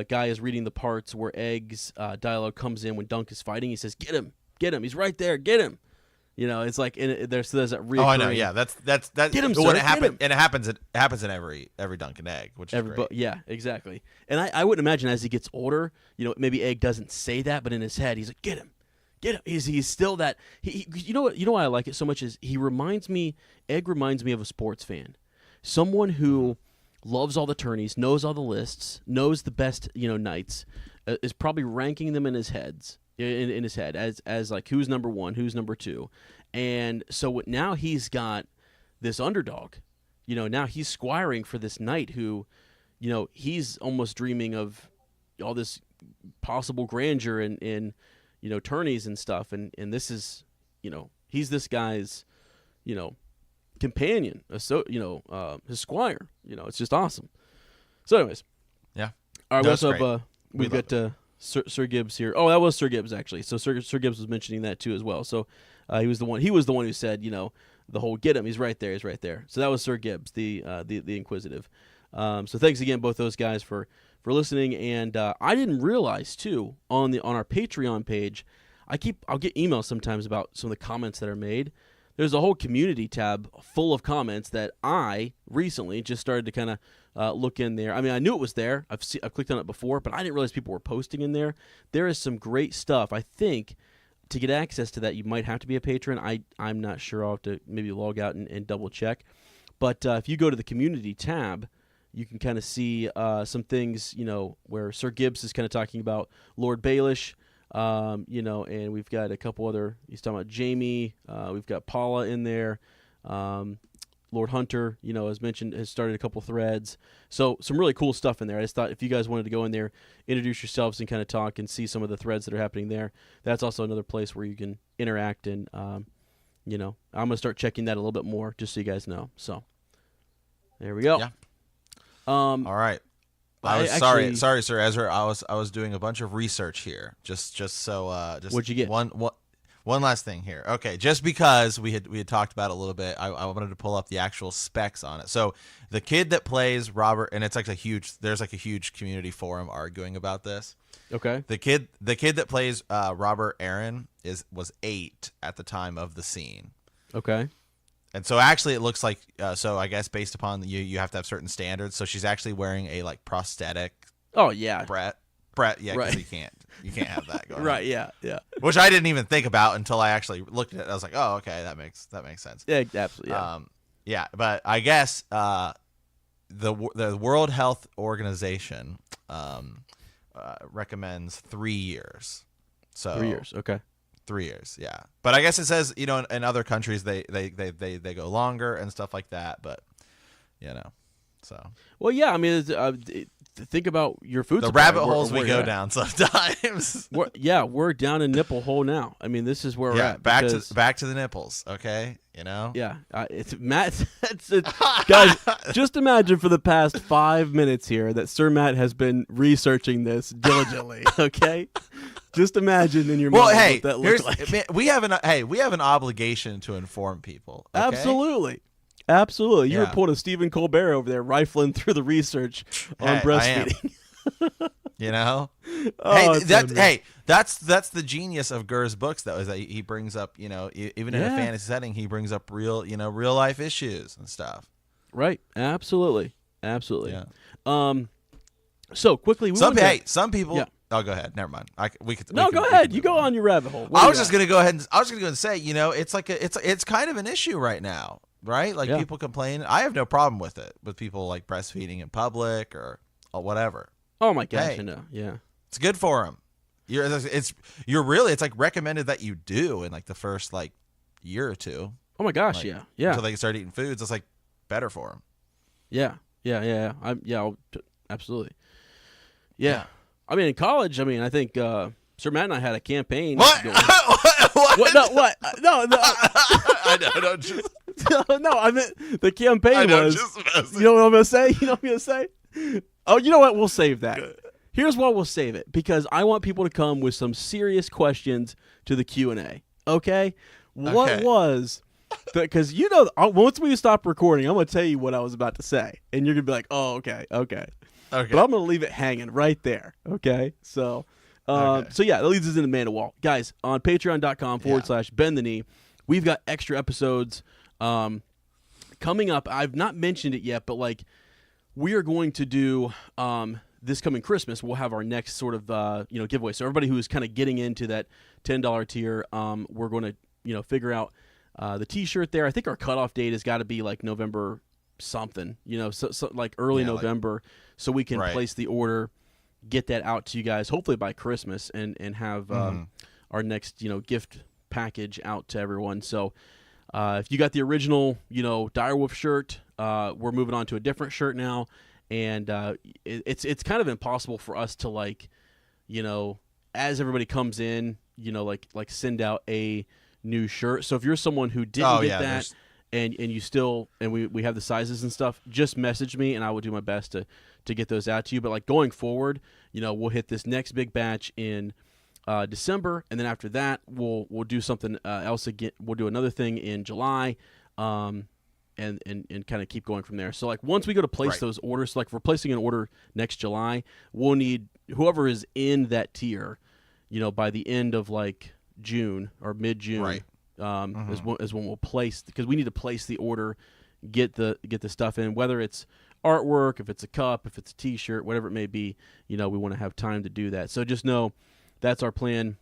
guy is reading the parts where Egg's dialogue comes in when Dunk is fighting. He says, "Get him! He's right there! Get him!" You know, it's like there's that reoccurring. Oh, I know. Yeah, that's get him, when sir, it happens, get him. and it happens in every Dunk and Egg, which is great. Yeah, exactly. And I would imagine as he gets older, you know, maybe Egg doesn't say that, but in his head, he's like, "Get him." He's still that. You know why I like it so much is Egg reminds me of a sports fan, someone who loves all the tourneys, knows all the lists, knows the best, you know, knights, is probably ranking them in his head as like who's number 1, who's number 2, and so now he's got this underdog. You know, now he's squiring for this knight who, you know, he's almost dreaming of all this possible grandeur in you know, tourneys and stuff, and this is, you know, he's this guy's, you know, companion, so you know, his squire. You know, it's just awesome. So, anyways, yeah. All right, we also have we've got Sir Gibbs here. Oh, that was Sir Gibbs actually. So Sir Gibbs was mentioning that too as well. So he was the one who said, you know, the whole get him. He's right there. So that was Sir Gibbs, the inquisitive. So thanks again, both those guys for listening. And I didn't realize too on our Patreon page, I'll get emails sometimes about some of the comments that are made. there's a whole community tab full of comments that I recently just started to kind of look in there. I mean, I knew it was there. I've clicked on it before, but I didn't realize people were posting in there. There is some great stuff. I think to get access to that, you might have to be a patron. I'm not sure. I'll have to maybe log out and double check. But if you go to the community tab, you can kind of see some things, where Sir Gibbs is kind of talking about Lord Baelish, and we've got a couple other, he's talking about Jaime, we've got Paula in there, Lord Hunter, as mentioned, has started a couple threads. So some really cool stuff in there. I just thought if you guys wanted to go in there, introduce yourselves and kind of talk and see some of the threads that are happening there, that's also another place where you can interact. And, I'm going to start checking that a little bit more just so you guys know. So there we go. Yeah. All right. Sorry, Sir Ezra. I was doing a bunch of research here. Just what'd you get? One last thing here. Okay, just because we had talked about it a little bit, I wanted to pull up the actual specs on it. So the kid that plays Robert, and it's like there's a huge community forum arguing about this. Okay. The kid that plays Robert Aaron was 8 at the time of the scene. Okay. And so actually it looks like so I guess based upon you have to have certain standards. So she's actually wearing a like prosthetic. Oh yeah. Brett, yeah, right. Because you can't have that going right, on. yeah. Which I didn't even think about until I actually looked at it. I was like, oh, okay, that makes sense. Yeah, absolutely. Yeah. Yeah, but I guess the World Health Organization recommends 3 years. So 3 years, okay. 3 years, yeah. But I guess it says, in other countries they go longer and stuff like that. But so. Well, yeah. I mean, think about your food. The supply. rabbit holes we go down sometimes. We're down a nipple hole now. I mean, this is where we're at. Back to the nipples. Okay, Yeah, it's Matt. Guys, just imagine for the past 5 minutes here that Sir Matt has been researching this diligently. Okay. Just imagine in your mind what that looks like. We have an obligation to inform people. Okay? Absolutely. You were pulling a Stephen Colbert over there, rifling through the research on breastfeeding. That's the genius of Gurr's books, though, is that he brings up, even in a fantasy setting, he brings up real life issues and stuff. Right. Absolutely. Yeah. So quickly, some people. Yeah. Oh, go ahead. Never mind. Go ahead. You go on your rabbit hole. I was just gonna go ahead and say, it's like it's kind of an issue right now, right? Like people complain. I have no problem with it, with people like breastfeeding in public or whatever. Oh my gosh, I know. Yeah, it's good for them. It's like recommended that you do in like the first like year or two. Oh my gosh, yeah. Until they can start eating foods, it's like better for them. Yeah. Absolutely. Yeah. I mean, in college, I think Sir Matt and I had a campaign. What? What? No, what? No. I know. No, I meant the campaign was. You know what I'm going to say? Oh, you know what? We'll save that. Here's why we'll save it. Because I want people to come with some serious questions to the Q&A. Okay? What was... Because once we stop recording, I'm going to tell you what I was about to say. And you're going to be like, oh, okay. But I'm going to leave it hanging right there, okay? So, that leads us into Man of Wall. Guys, on patreon.com/bend the knee, we've got extra episodes coming up. I've not mentioned it yet, but, we are going to do this coming Christmas. We'll have our next sort of, giveaway. So everybody who is kind of getting into that $10 tier, we're going to, figure out the T-shirt there. I think our cutoff date has got to be, November something, so early November, so we can place the order, get that out to you guys hopefully by Christmas, and have our next gift package out to everyone. So if you got the original Direwolf shirt, we're moving on to a different shirt now, and it's kind of impossible for us to as everybody comes in, send out a new shirt. So if you're someone who didn't get that, and you still, and we have the sizes and stuff, just message me and I will do my best to get those out to you. But going forward, we'll hit this next big batch in December, and then after that we'll do something else again. We'll do another thing in July, and kind of keep going from there. So once we go to place those orders, if we're placing an order next July, we'll need whoever is in that tier, by the end of June or mid-June. Right. is when we'll place, because we need to place the order, get the stuff in, whether it's artwork, if it's a cup, if it's a T-shirt, whatever it may be. We want to have time to do that. So just know that's our plan.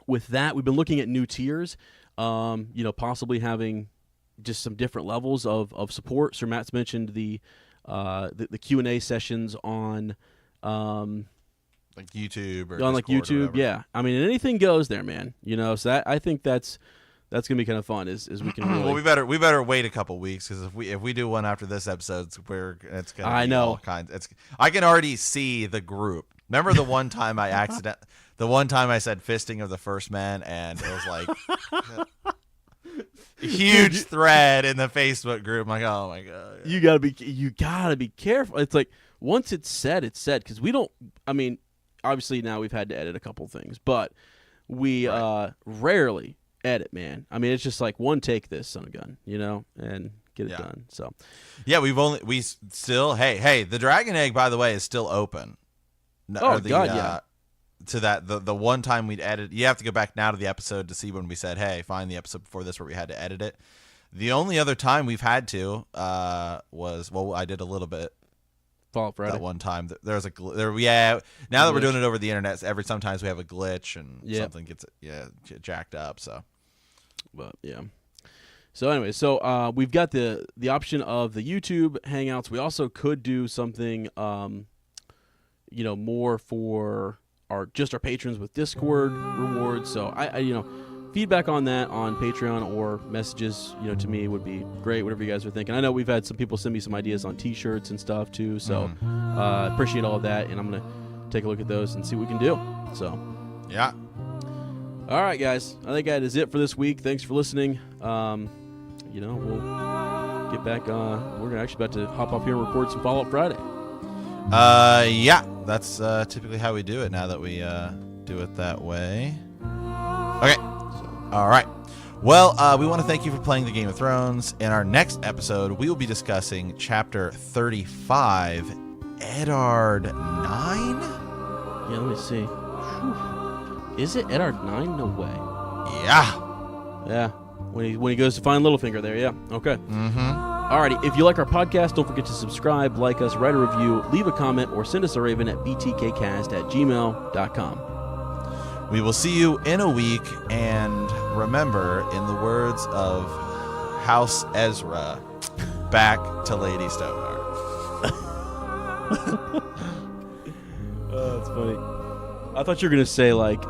With that, we've been looking at new tiers, possibly having just some different levels of support. Sir Matt's mentioned the Q&A sessions on like YouTube or on like Discord YouTube. Yeah, I mean, anything goes there, man. So I think that's gonna be kind of fun. Is we can really... Well, we better wait a couple weeks, because if we do one after this episode, it's gonna be all kinds. I can already see the group. Remember the one time the one time I said fisting of the first man, and it was like a huge thread in the Facebook group. I'm like, oh my god, you gotta be careful. It's like, once it's said, because we don't. I mean, obviously now we've had to edit a couple things, but we rarely edit, man. I mean, it's just like one take, this son of a gun, and get it done. So yeah, we still hey, the Dragon Egg, by the way, is still open. Yeah. To that, the one time we'd edit, you have to go back now to the episode to see when we said, hey, find the episode before this where we had to edit it. The only other time we've had to was, well, I did a little bit. Fall Friday. That one time there was now that we're doing it over the internet, sometimes we have a glitch and something gets jacked up. So, but yeah. So anyway, we've got the option of the YouTube Hangouts. We also could do something, more for our patrons with Discord rewards. So I feedback on that on Patreon or messages, to me would be great. Whatever you guys are thinking. I know we've had some people send me some ideas on T-shirts and stuff too. So appreciate all of that, and I'm gonna take a look at those and see what we can do. So yeah. All right, guys. I think that is it for this week. Thanks for listening. We'll get back. We're actually about to hop up here and record some Fallout Friday. Yeah, that's typically how we do it now that we do it that way. Okay. All right. Well, we want to thank you for playing the Game of Thrones. In our next episode, we will be discussing Chapter 35, Eddard 9? Yeah, let me see. Whew. Is it Eddard 9? No way. Yeah. Yeah. When he goes to find Littlefinger there, yeah. Okay. Mm-hmm. Alrighty, if you like our podcast, don't forget to subscribe, like us, write a review, leave a comment, or send us a raven at btkcast@gmail.com. We will see you in a week, and remember, in the words of House Ezra, back to Lady Stoneheart. Oh, that's funny. I thought you were going to say, like,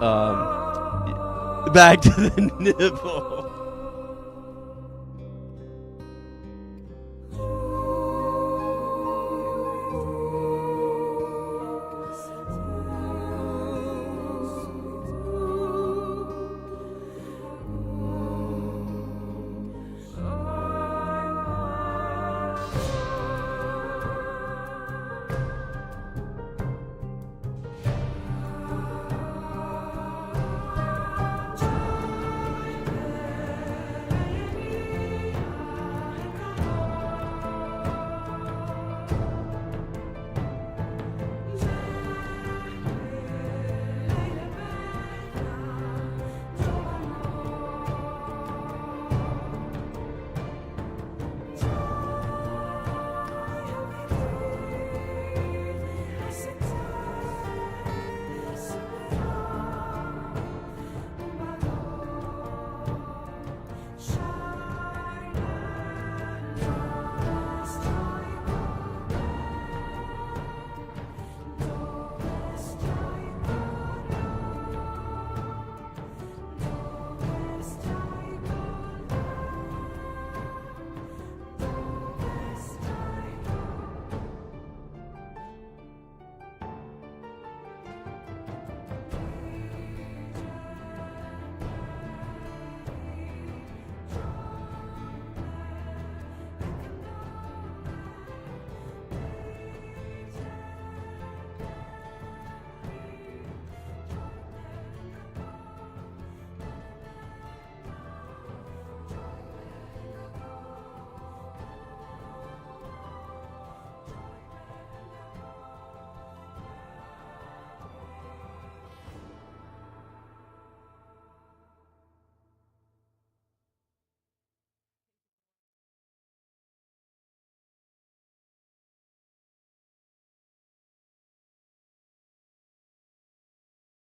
back to the nipple.